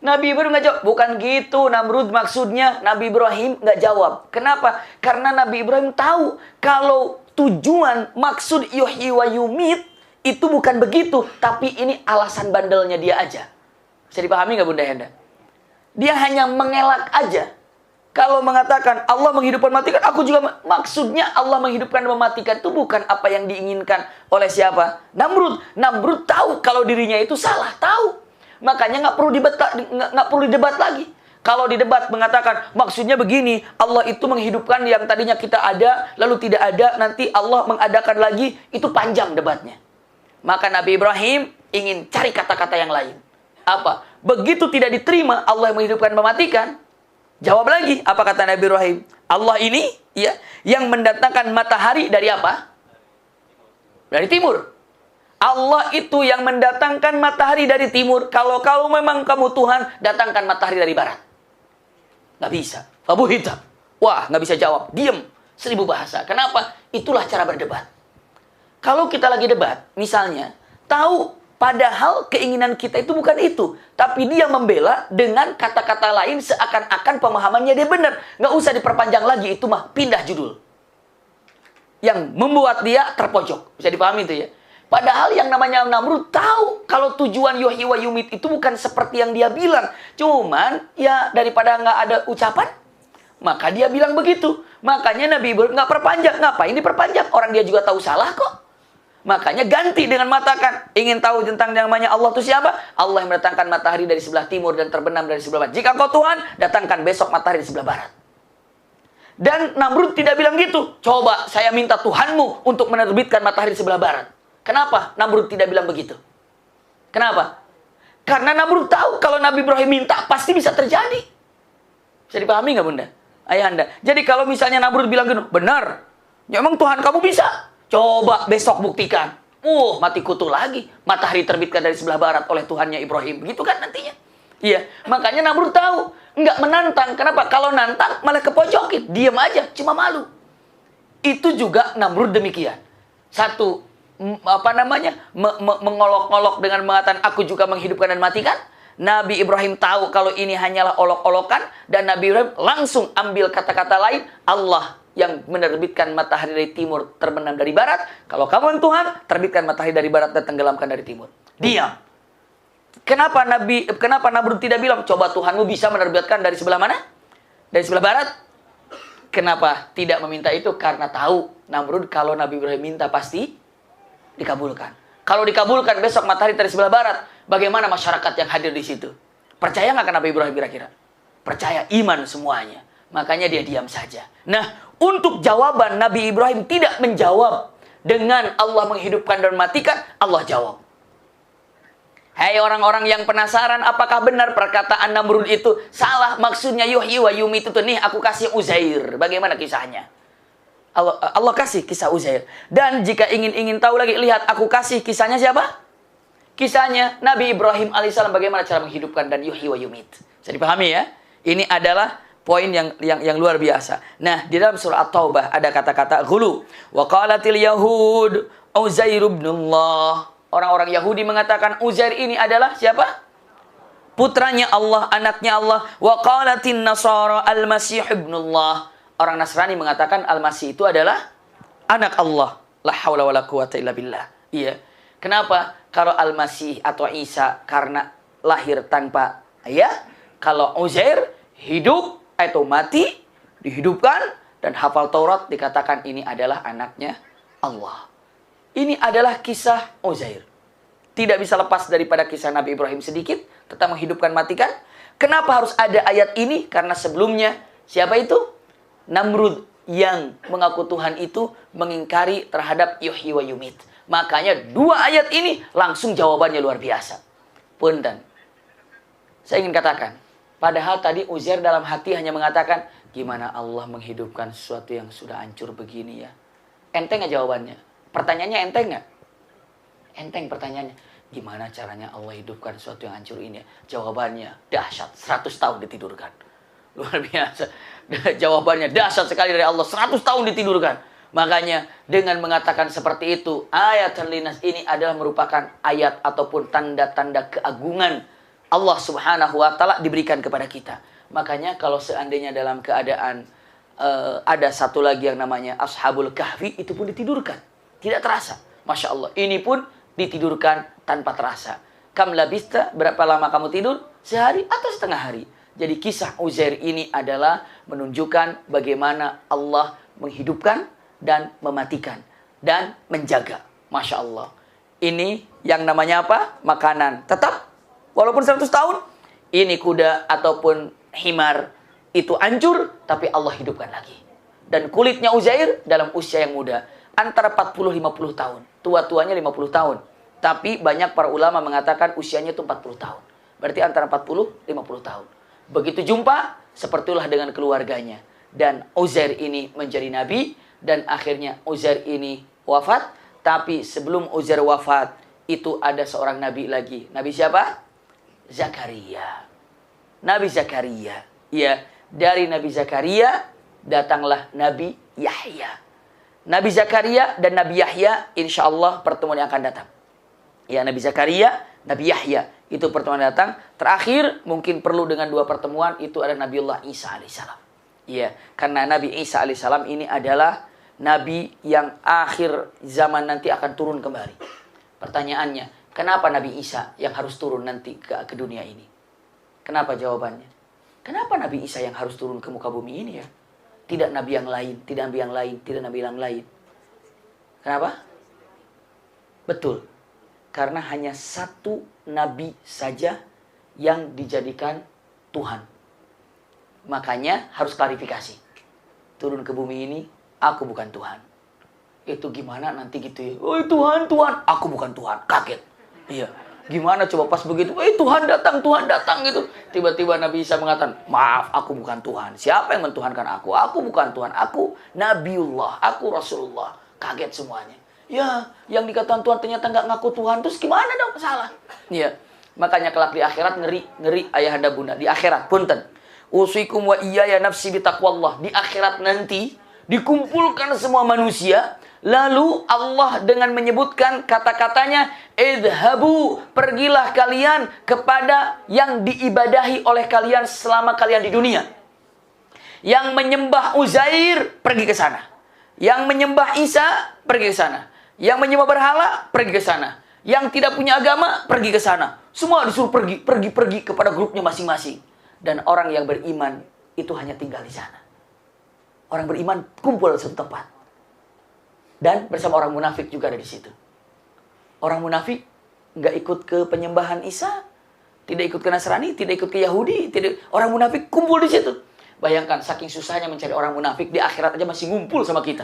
Nabi Ibrahim nggak jawab. Bukan gitu Namrud maksudnya. Nabi Ibrahim nggak jawab. Kenapa? Karena Nabi Ibrahim tahu kalau tujuan maksud yuhyi wa yumit itu bukan begitu. Tapi ini alasan bandelnya dia aja. Bisa dipahami nggak Bunda Henda? Dia hanya mengelak aja. Kalau mengatakan Allah menghidupkan mematikan, aku juga maksudnya Allah menghidupkan dan mematikan itu bukan apa yang diinginkan oleh siapa? Namrud. Namrud tahu kalau dirinya itu salah, tahu. Makanya nggak perlu didebat lagi. Kalau didebat mengatakan maksudnya begini, Allah itu menghidupkan yang tadinya kita ada, lalu tidak ada, nanti Allah mengadakan lagi, itu panjang debatnya. Maka Nabi Ibrahim ingin cari kata-kata yang lain. Apa? Begitu tidak diterima Allah yang menghidupkan mematikan, jawab lagi, apa kata Nabi Ibrahim? Allah ini ya yang mendatangkan matahari dari apa? Dari timur. Allah itu yang mendatangkan matahari dari timur. Kalau memang kamu Tuhan, datangkan matahari dari barat. Nggak bisa. Abu hitam. Wah, nggak bisa jawab. Diam. 1000 bahasa. Kenapa? Itulah cara berdebat. Kalau kita lagi debat, misalnya, tahu padahal keinginan kita itu bukan itu. Tapi dia membela dengan kata-kata lain seakan-akan pemahamannya dia benar. Nggak usah diperpanjang lagi. Itu mah pindah judul. Yang membuat dia terpojok. Bisa dipahami itu ya? Padahal yang namanya Namrud tahu kalau tujuan yuhyi wa yumit itu bukan seperti yang dia bilang. Cuman ya daripada nggak ada ucapan, maka dia bilang begitu. Makanya Nabi Ibrahim nggak perpanjang. Ngapain diperpanjang? Orang dia juga tahu salah kok. Makanya ganti dengan mengatakan, ingin tahu tentang yang namanya Allah itu siapa? Allah yang mendatangkan matahari dari sebelah timur dan terbenam dari sebelah barat. Jika kau Tuhan, datangkan besok matahari di sebelah barat. Dan Namrud tidak bilang gitu. Coba saya minta Tuhanmu untuk menerbitkan matahari di sebelah barat. Kenapa Namrud tidak bilang begitu? Kenapa? Karena Namrud tahu kalau Nabi Ibrahim minta, pasti bisa terjadi. Bisa dipahami nggak Bunda? Ayah Anda. Jadi kalau misalnya Namrud bilang gitu, benar. Ya, emang Tuhan kamu bisa? Coba besok buktikan. Mati kutu lagi. Matahari terbitkan dari sebelah barat oleh Tuhannya Ibrahim. Begitu kan nantinya? Iya. Makanya Namrud tahu. Nggak menantang. Kenapa? Kalau nantang malah kepojokin. Diam aja. Cuma malu. Itu juga Namrud demikian. Satu, mengolok-olok dengan mengatakan aku juga menghidupkan dan matikan. Nabi Ibrahim tahu kalau ini hanyalah olok-olokan. Dan Nabi Ibrahim langsung ambil kata-kata lain. Allah yang menerbitkan matahari dari timur, terbenam dari barat. Kalau kamu yang Tuhan, terbitkan matahari dari barat dan tenggelamkan dari timur. Diam. Kenapa Namrud tidak bilang, coba Tuhanmu bisa menerbitkan dari sebelah mana? Dari sebelah barat? Kenapa tidak meminta itu? Karena tahu Namrud kalau Nabi Ibrahim minta pasti dikabulkan. Kalau dikabulkan besok matahari dari sebelah barat, bagaimana masyarakat yang hadir di situ? Percaya nggak ke Nabi Ibrahim kira-kira? Percaya, iman semuanya. Makanya dia diam saja. Nah, untuk jawaban Nabi Ibrahim tidak menjawab dengan Allah menghidupkan dan matikan, Allah jawab. Hai orang-orang yang penasaran apakah benar perkataan Namrud itu salah, maksudnya yuhyi wa yumitu itu nih aku kasih Uzair. Bagaimana kisahnya? Allah kasih kisah Uzair. Dan jika ingin tahu lagi, lihat aku kasih kisahnya siapa? Kisahnya Nabi Ibrahim alaihissalam bagaimana cara menghidupkan dan yuhyi wa yumit. Bisa dipahami ya? Ini adalah poin yang luar biasa. Nah, di dalam surah At-Taubah ada kata-kata ghulu. Wa qalatil yahud Uzair ibnullah. Orang-orang Yahudi mengatakan Uzair ini adalah siapa? Putranya Allah, anaknya Allah. Wa qalatin nasara al-masih ibnullah. Orang Nasrani mengatakan Al-Masih itu adalah anak Allah. La haula wala quwata illa billah. Iya. Kenapa? Kalau Al-Masih atau Isa karena lahir tanpa ayah. Kalau Uzair hidup atau mati, dihidupkan, dan hafal Taurat dikatakan ini adalah anaknya Allah. Ini adalah kisah Uzair. Tidak bisa lepas daripada kisah Nabi Ibrahim sedikit tentang menghidupkan matikan. Kenapa harus ada ayat ini? Karena sebelumnya siapa itu? Namrud yang mengaku Tuhan itu mengingkari terhadap yuhyi wa yumit. Makanya dua ayat ini langsung jawabannya luar biasa. Punten. Saya ingin katakan, padahal tadi Uzair dalam hati hanya mengatakan, gimana Allah menghidupkan sesuatu yang sudah hancur begini ya? Enteng nggak jawabannya? Pertanyaannya enteng nggak? Enteng pertanyaannya. Gimana caranya Allah hidupkan sesuatu yang hancur ini ya? Jawabannya dahsyat, 100 tahun ditidurkan. Luar biasa. Jawabannya dahsyat sekali dari Allah, 100 tahun ditidurkan. Makanya dengan mengatakan seperti itu, ayat terlinas ini adalah merupakan ayat ataupun tanda-tanda keagungan Allah subhanahu wa ta'ala diberikan kepada kita. Makanya kalau seandainya dalam keadaan ada satu lagi yang namanya Ashabul Kahfi, itu pun ditidurkan. Tidak terasa. Masya Allah. Ini pun ditidurkan tanpa terasa. Kam labista, berapa lama kamu tidur? Sehari atau setengah hari. Jadi kisah Uzair ini adalah menunjukkan bagaimana Allah menghidupkan dan mematikan. Dan menjaga. Masya Allah. Ini yang namanya apa? Makanan. Tetap. Walaupun 100 tahun. Ini kuda ataupun himar. Itu hancur. Tapi Allah hidupkan lagi. Dan kulitnya Uzair dalam usia yang muda. Antara 40-50 tahun. Tua-tuanya 50 tahun. Tapi banyak para ulama mengatakan usianya itu 40 tahun. Berarti antara 40-50 tahun. Begitu jumpa, sepertilah dengan keluarganya. Dan Uzair ini menjadi nabi. Dan akhirnya Uzair ini wafat. Tapi sebelum Uzair wafat, itu ada seorang nabi lagi. Nabi siapa? Zakaria. Nabi Zakaria. Ya, dari Nabi Zakaria datanglah Nabi Yahya. Nabi Zakaria dan Nabi Yahya, insya Allah pertemuan yang akan datang. Ya, Nabi Zakaria, Nabi Yahya, itu pertemuan yang datang. Terakhir, mungkin perlu dengan 2 pertemuan, itu ada Nabiullah Isa alaihissalam. Ya, karena Nabi Isa alaihissalam ini adalah Nabi yang akhir zaman nanti akan turun kembali. Pertanyaannya, kenapa Nabi Isa yang harus turun nanti ke dunia ini? Kenapa jawabannya? Kenapa Nabi Isa yang harus turun ke muka bumi ini ya? Tidak nabi yang lain, tidak nabi yang lain, tidak nabi yang lain. Kenapa? Betul. Karena hanya satu nabi saja yang dijadikan Tuhan. Makanya harus klarifikasi. Turun ke bumi ini, aku bukan Tuhan. Itu gimana nanti gitu ya. Oh Tuhan, Tuhan. Aku bukan Tuhan. Kaget. Iya. Gimana coba pas begitu. Tuhan datang gitu. Tiba-tiba Nabi Isa mengatakan, maaf, aku bukan Tuhan. Siapa yang mentuhankan aku? Aku bukan Tuhan. Aku Nabiullah. Aku Rasulullah. Kaget semuanya. Ya, yang dikatakan Tuhan ternyata nggak ngaku Tuhan. Terus gimana dong? Salah. Iya. Makanya kelak di akhirat ngeri ayahanda bunda. Di akhirat, punten. Usikum wa iyaya nafsi bitaqwallah. Di akhirat nanti dikumpulkan semua manusia. Lalu Allah dengan menyebutkan kata-katanya, idhabu, pergilah kalian kepada yang diibadahi oleh kalian selama kalian di dunia. Yang menyembah Uzair, pergi ke sana. Yang menyembah Isa, pergi ke sana. Yang menyembah berhala, pergi ke sana. Yang tidak punya agama, pergi ke sana. Semua disuruh pergi kepada grupnya masing-masing. Dan orang yang beriman itu hanya tinggal di sana. Orang beriman kumpul di satu tempat. Dan bersama orang munafik juga ada di situ. Orang munafik nggak ikut ke penyembahan Isa, tidak ikut ke Nasrani, tidak ikut ke Yahudi, orang munafik kumpul di situ. Bayangkan saking susahnya mencari orang munafik, di akhirat aja masih ngumpul sama kita.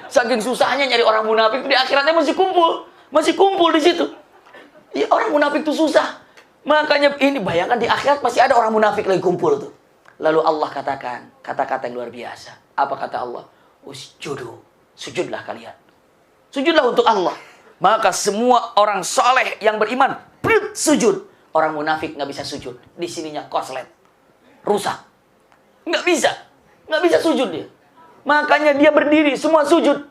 Saking susahnya nyari orang munafik, di akhiratnya masih kumpul di situ. Ya, orang munafik itu susah. Makanya ini bayangkan di akhirat masih ada orang munafik lagi kumpul tuh. Lalu Allah katakan kata-kata yang luar biasa. Apa kata Allah? Usjudu. Sujudlah kalian. Sujudlah untuk Allah. Maka semua orang soleh yang beriman sujud. Orang munafik nggak bisa sujud. Di sininya korslet. Rusak. Nggak bisa sujud dia. Makanya dia berdiri, semua sujud.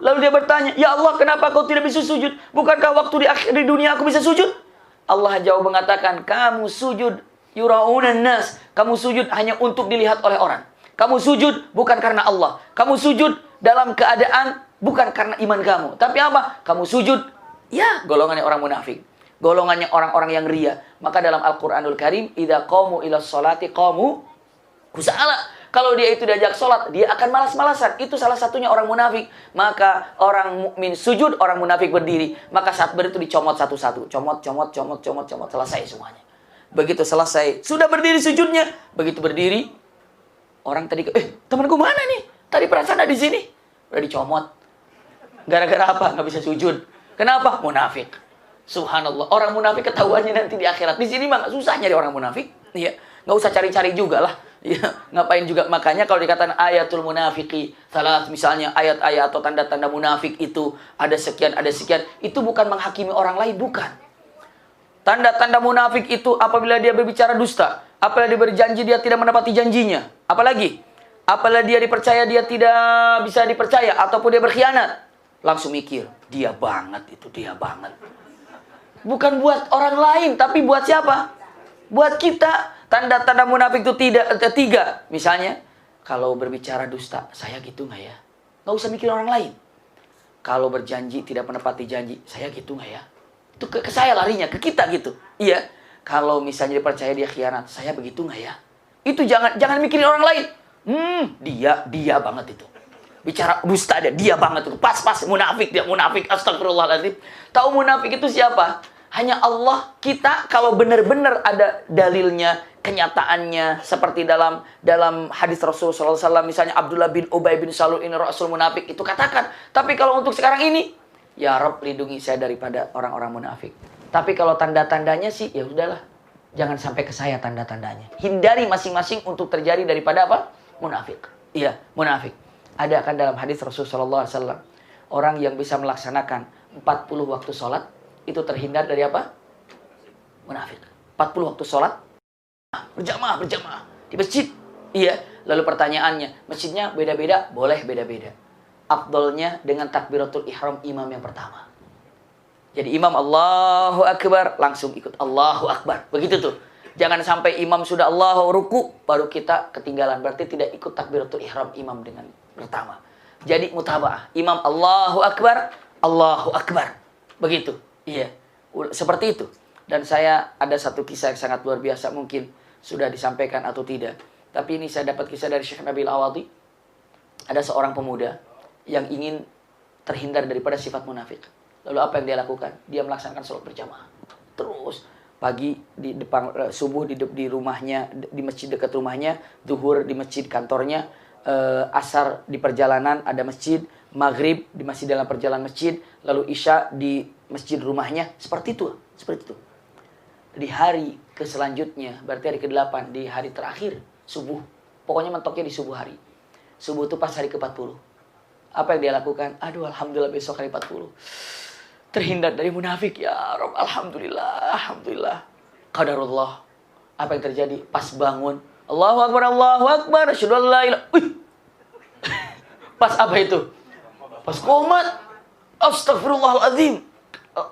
Lalu dia bertanya, ya Allah kenapa kau tidak bisa sujud? Bukankah waktu di dunia aku bisa sujud? Allah jauh mengatakan, kamu sujud yura'unan nas. Kamu sujud hanya untuk dilihat oleh orang. Kamu sujud bukan karena Allah. Kamu sujud dalam keadaan bukan karena iman kamu. Tapi apa? Kamu sujud, ya golongannya orang munafik. Golongannya orang-orang yang ria. Maka dalam Al-Quranul Karim, idza qamu ila sholati qamu kusala. Kalau dia itu diajak sholat, dia akan malas-malasan. Itu salah satunya orang munafik. Maka orang mukmin sujud, orang munafik berdiri. Maka saat berdiri itu dicomot satu-satu. Comot. Selesai semuanya. Begitu selesai, sudah berdiri sujudnya. Begitu berdiri, orang tadi, temanku mana nih? Tadi perasaan ada di sini. Udah dicomot. Gara-gara apa? Nggak bisa sujud. Kenapa? Munafik. Subhanallah. Orang munafik ketahuannya nanti di akhirat. Di sini mah nggak susah nyari orang munafik. Iya. Nggak usah cari-cari juga lah. Ya, ngapain juga. Makanya kalau dikatakan ayatul munafiki, salah misalnya ayat-ayat atau tanda-tanda munafik itu ada sekian, itu bukan menghakimi orang lain, bukan. Tanda-tanda munafik itu apabila dia berbicara dusta, apabila dia berjanji dia tidak menepati janjinya, apalagi apabila dia dipercaya dia tidak bisa dipercaya ataupun dia berkhianat, langsung mikir, dia banget. Bukan buat orang lain, tapi buat siapa? Buat kita. Tanda-tanda munafik itu tiga. Misalnya, kalau berbicara dusta, saya gitu nggak ya? Nggak usah mikir orang lain. Kalau berjanji tidak menepati janji, saya gitu nggak ya? Itu ke saya larinya, ke kita gitu. Iya. Kalau misalnya dipercaya dia khianat, saya begitu nggak ya? Itu jangan mikirin orang lain. Dia banget itu. Bicara dusta dia banget itu. Pas munafik, dia munafik. Astagfirullahaladzim. Tahu munafik itu siapa? Hanya Allah. Kita kalau benar-benar ada dalilnya, kenyataannya, seperti dalam hadis Rasulullah SAW, misalnya Abdullah bin Ubay bin Salul ini Rasul munafik, itu katakan. Tapi kalau untuk sekarang ini, ya Rob lindungi saya daripada orang-orang munafik. Tapi kalau tanda-tandanya sih, ya udahlah, jangan sampai ke saya tanda-tandanya. Hindari masing-masing untuk terjadi daripada apa? Munafik. Iya, munafik. Ada kan dalam hadis Rasulullah SAW, orang yang bisa melaksanakan 40 waktu sholat, itu terhindar dari apa? Munafik. 40 waktu sholat, berjamaah di masjid. Iya. Lalu pertanyaannya, masjidnya beda-beda? Boleh beda-beda. Afdolnya dengan takbiratul ihram imam yang pertama. Jadi imam Allahu Akbar, langsung ikut Allahu Akbar. Begitu tuh. Jangan sampai imam sudah Allahu ruku, baru kita ketinggalan. Berarti tidak ikut takbiratul ihram imam dengan pertama. Jadi mutabaah. Imam Allahu Akbar, Allahu Akbar. Begitu. Iya. Seperti itu. Dan saya ada satu kisah yang sangat luar biasa, mungkin sudah disampaikan atau tidak. Tapi ini saya dapat kisah dari Syekh Nabil Awadi. Ada seorang pemuda yang ingin terhindar daripada sifat munafik. Lalu apa yang dia lakukan? Dia melaksanakan sholat berjamaah. Terus pagi di depan, subuh di rumahnya, di masjid dekat rumahnya, zuhur di masjid kantornya, asar di perjalanan ada masjid, maghrib di masjid dalam perjalanan masjid, lalu isya di masjid rumahnya. Seperti itu. Di hari selanjutnya, berarti hari ke-8, di hari terakhir subuh, pokoknya mentoknya di subuh hari. Subuh itu pas hari ke-40. Apa yang dia lakukan? Aduh, alhamdulillah besok hari 40. Terhindar dari munafik, ya Rabb, alhamdulillah. Qadarullah. Apa yang terjadi? Pas bangun, Allahu Akbar, asyhadu an la ilaha. Pas apa itu? Pas qomat. Astagfirullahaladzim.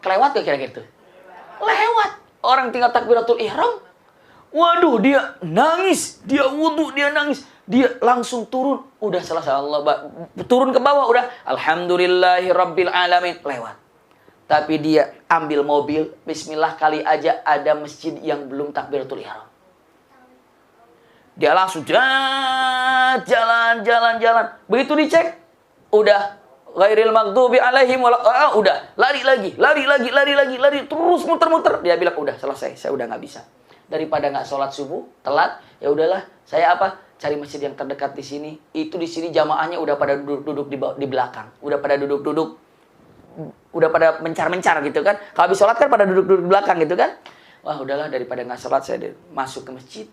Kelewat gak kira-kira itu? Lewat. Orang tinggal takbiratul ihram. Waduh, dia nangis, dia wudu, dia nangis. Dia langsung turun, udah selesai. Allah turun ke bawah, udah alhamdulillahi rabbil alamin, lewat. Tapi dia ambil mobil, bismillah, kali aja ada masjid yang belum takbiratul ihram. Dia langsung jalan. Begitu dicek, udah ghairil maghdubi alaihim udah lari lagi, terus muter-muter. Dia bilang udah selesai, saya udah nggak bisa. Daripada nggak sholat subuh telat, ya udahlah, saya cari masjid yang terdekat di sini. Itu di sini jamaahnya udah pada duduk di belakang, udah pada duduk, udah pada mencar gitu kan. Kalau habis sholat kan pada duduk di belakang gitu kan. Wah udahlah, daripada nggak sholat, saya masuk ke masjid.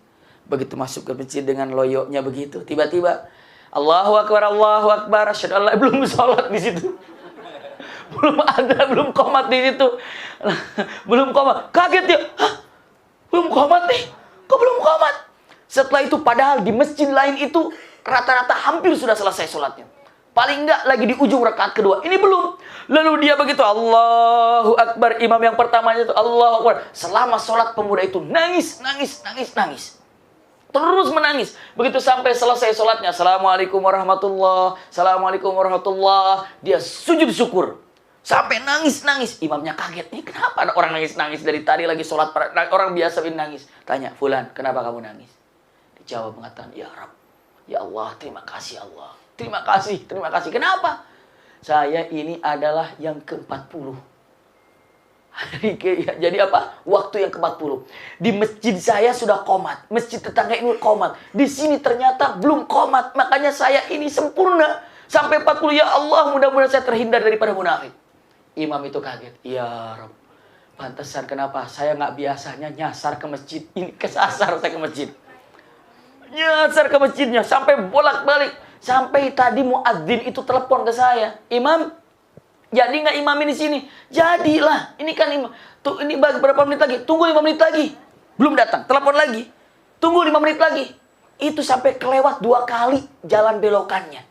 Begitu masuk ke masjid dengan loyoknya begitu, tiba-tiba Allahu Akbar, asyhadu an la, belum sholat di situ. Belum qomat di situ. Belum qomat. Kaget dia. Hah? Belum qomat nih? Kok belum qomat? Setelah itu padahal di masjid lain itu rata-rata hampir sudah selesai sholatnya. Paling enggak lagi di ujung rakaat kedua. Ini belum. Lalu dia begitu Allahu Akbar. Imam yang pertamanya itu Allahu Akbar. Selama sholat pemuda itu nangis. Terus menangis. Begitu sampai selesai sholatnya. Assalamualaikum warahmatullahi. Dia sujud syukur. Sampai nangis. Imamnya kaget. Nih kenapa ada orang nangis dari tadi lagi sholat. Orang biasa nangis. Tanya, Fulan, kenapa kamu nangis? Dijawab mengatakan, ya Rabb, ya Allah, terima kasih Allah. Terima kasih. Kenapa? Saya ini adalah yang ke-40. Jadi apa? Waktu yang ke-40. Di masjid saya sudah qomat. Masjid tetangga ini qomat. Di sini ternyata belum qomat. Makanya saya ini sempurna. Sampai 40. Ya Allah, mudah-mudahan saya terhindar daripada munafik. Imam itu kaget. Ya Rabb, pantesan kenapa saya nggak biasanya nyasar ke masjid. Ini kesasar saya ke masjid. Nyasar ke masjidnya. Sampai bolak-balik. Sampai tadi muadzin itu telepon ke saya. Imam, jadi nggak imamin di sini? Jadilah. Ini kan imam. Tuh, ini berapa menit lagi? Tunggu 5 menit lagi. Belum datang. Telepon lagi. Tunggu 5 menit lagi. Itu sampai kelewat 2 kali jalan belokannya.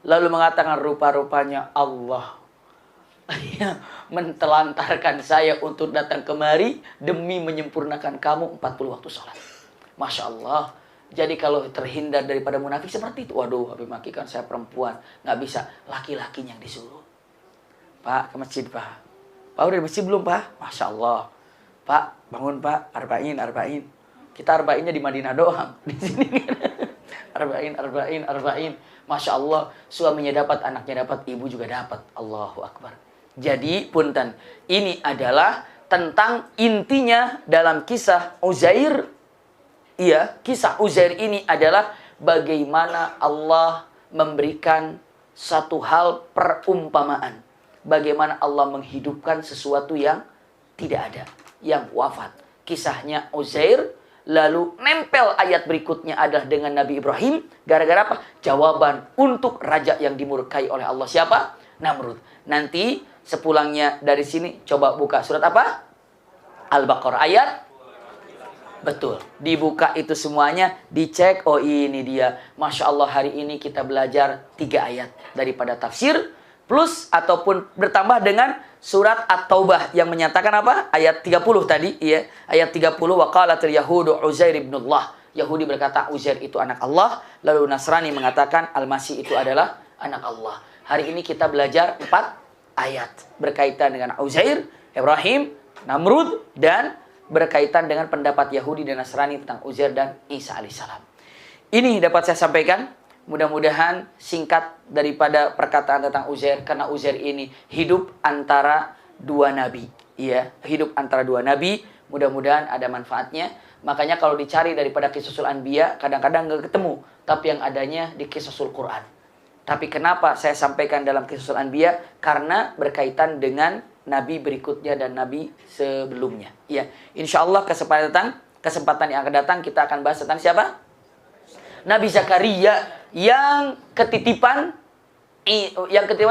Lalu mengatakan rupa-rupanya Allah mentelantarkan saya untuk datang kemari demi menyempurnakan kamu 40 waktu sholat. Masya Allah. Jadi kalau terhindar daripada munafik seperti itu. Waduh, Habib Maki kan saya perempuan. Nggak bisa. Laki-lakinya yang disuruh. Pak, ke masjid, Pak. Pak, udah di masjid belum, Pak? Masya Allah. Pak, bangun, Pak. Arba'in. Kita arba'innya di Madinah doang. Di sini kan. Arba'in. Masya Allah. Suaminya dapat, anaknya dapat, ibu juga dapat. Allahu Akbar. Jadi, punten. Ini adalah tentang intinya dalam kisah Uzair. Iya, kisah Uzair ini adalah bagaimana Allah memberikan satu hal perumpamaan. Bagaimana Allah menghidupkan sesuatu yang tidak ada, yang wafat. Kisahnya Uzair, lalu nempel ayat berikutnya adalah dengan Nabi Ibrahim. Gara-gara apa? Jawaban untuk raja yang dimurkai oleh Allah. Siapa? Namrud. Nanti sepulangnya dari sini, coba buka surat apa? Al-Baqarah ayat. Betul, dibuka itu semuanya, dicek, oh ini dia. Masya Allah, hari ini kita belajar 3 ayat daripada tafsir, plus ataupun bertambah dengan surat At-Taubah yang menyatakan apa? Ayat 30 tadi, ya. Ayat 30, wa qalatil yahudu Uzair ibnullah. Yahudi berkata Uzair itu anak Allah, lalu Nasrani mengatakan Al-Masih itu adalah anak Allah. Hari ini kita belajar 4 ayat berkaitan dengan Uzair, Ibrahim, Namrud, dan berkaitan dengan pendapat Yahudi dan Nasrani tentang Uzair dan Isa alaihissalam. Ini dapat saya sampaikan. mudah-mudahan singkat daripada perkataan tentang Uzair, karena Uzair ini hidup antara dua nabi. Ya, hidup antara dua nabi, mudah-mudahan ada manfaatnya. Makanya kalau dicari daripada Qisasul Anbiya, kadang-kadang nggak ketemu, tapi yang adanya di Qisasul Quran. Tapi kenapa saya sampaikan dalam Qisasul Anbiya? Karena berkaitan dengan nabi berikutnya dan nabi sebelumnya. Ya, insya Allah kesempatan yang akan datang kita akan bahas tentang siapa? Nabi Zakaria yang ketitipan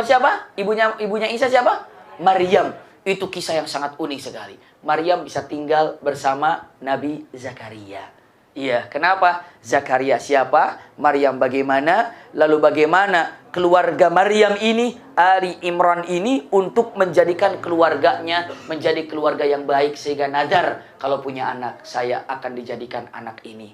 siapa? Ibunya Isa siapa? Maryam. Itu kisah yang sangat unik sekali. Maryam bisa tinggal bersama Nabi Zakaria. Iya, kenapa? Zakaria siapa? Maryam bagaimana? Lalu bagaimana keluarga Maryam ini, Ali Imran ini untuk menjadikan keluarganya menjadi keluarga yang baik, sehingga nadar kalau punya anak, saya akan dijadikan anak ini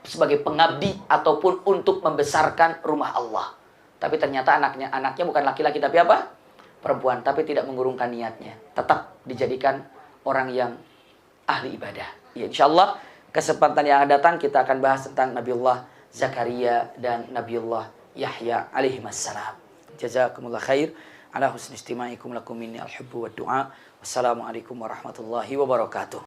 sebagai pengabdi ataupun untuk membesarkan rumah Allah. Tapi ternyata anaknya bukan laki-laki tapi apa? Perempuan, tapi tidak mengurungkan niatnya. Tetap dijadikan orang yang ahli ibadah. Ya, insyaallah kesempatan yang akan datang kita akan bahas tentang Nabiullah Zakaria dan Nabiullah Yahya alaihimassalam. Jazakumullah khair ala husni istima'ikum lakum minni al-hubbu wa du'a. Wassalamualaikum warahmatullahi wabarakatuh.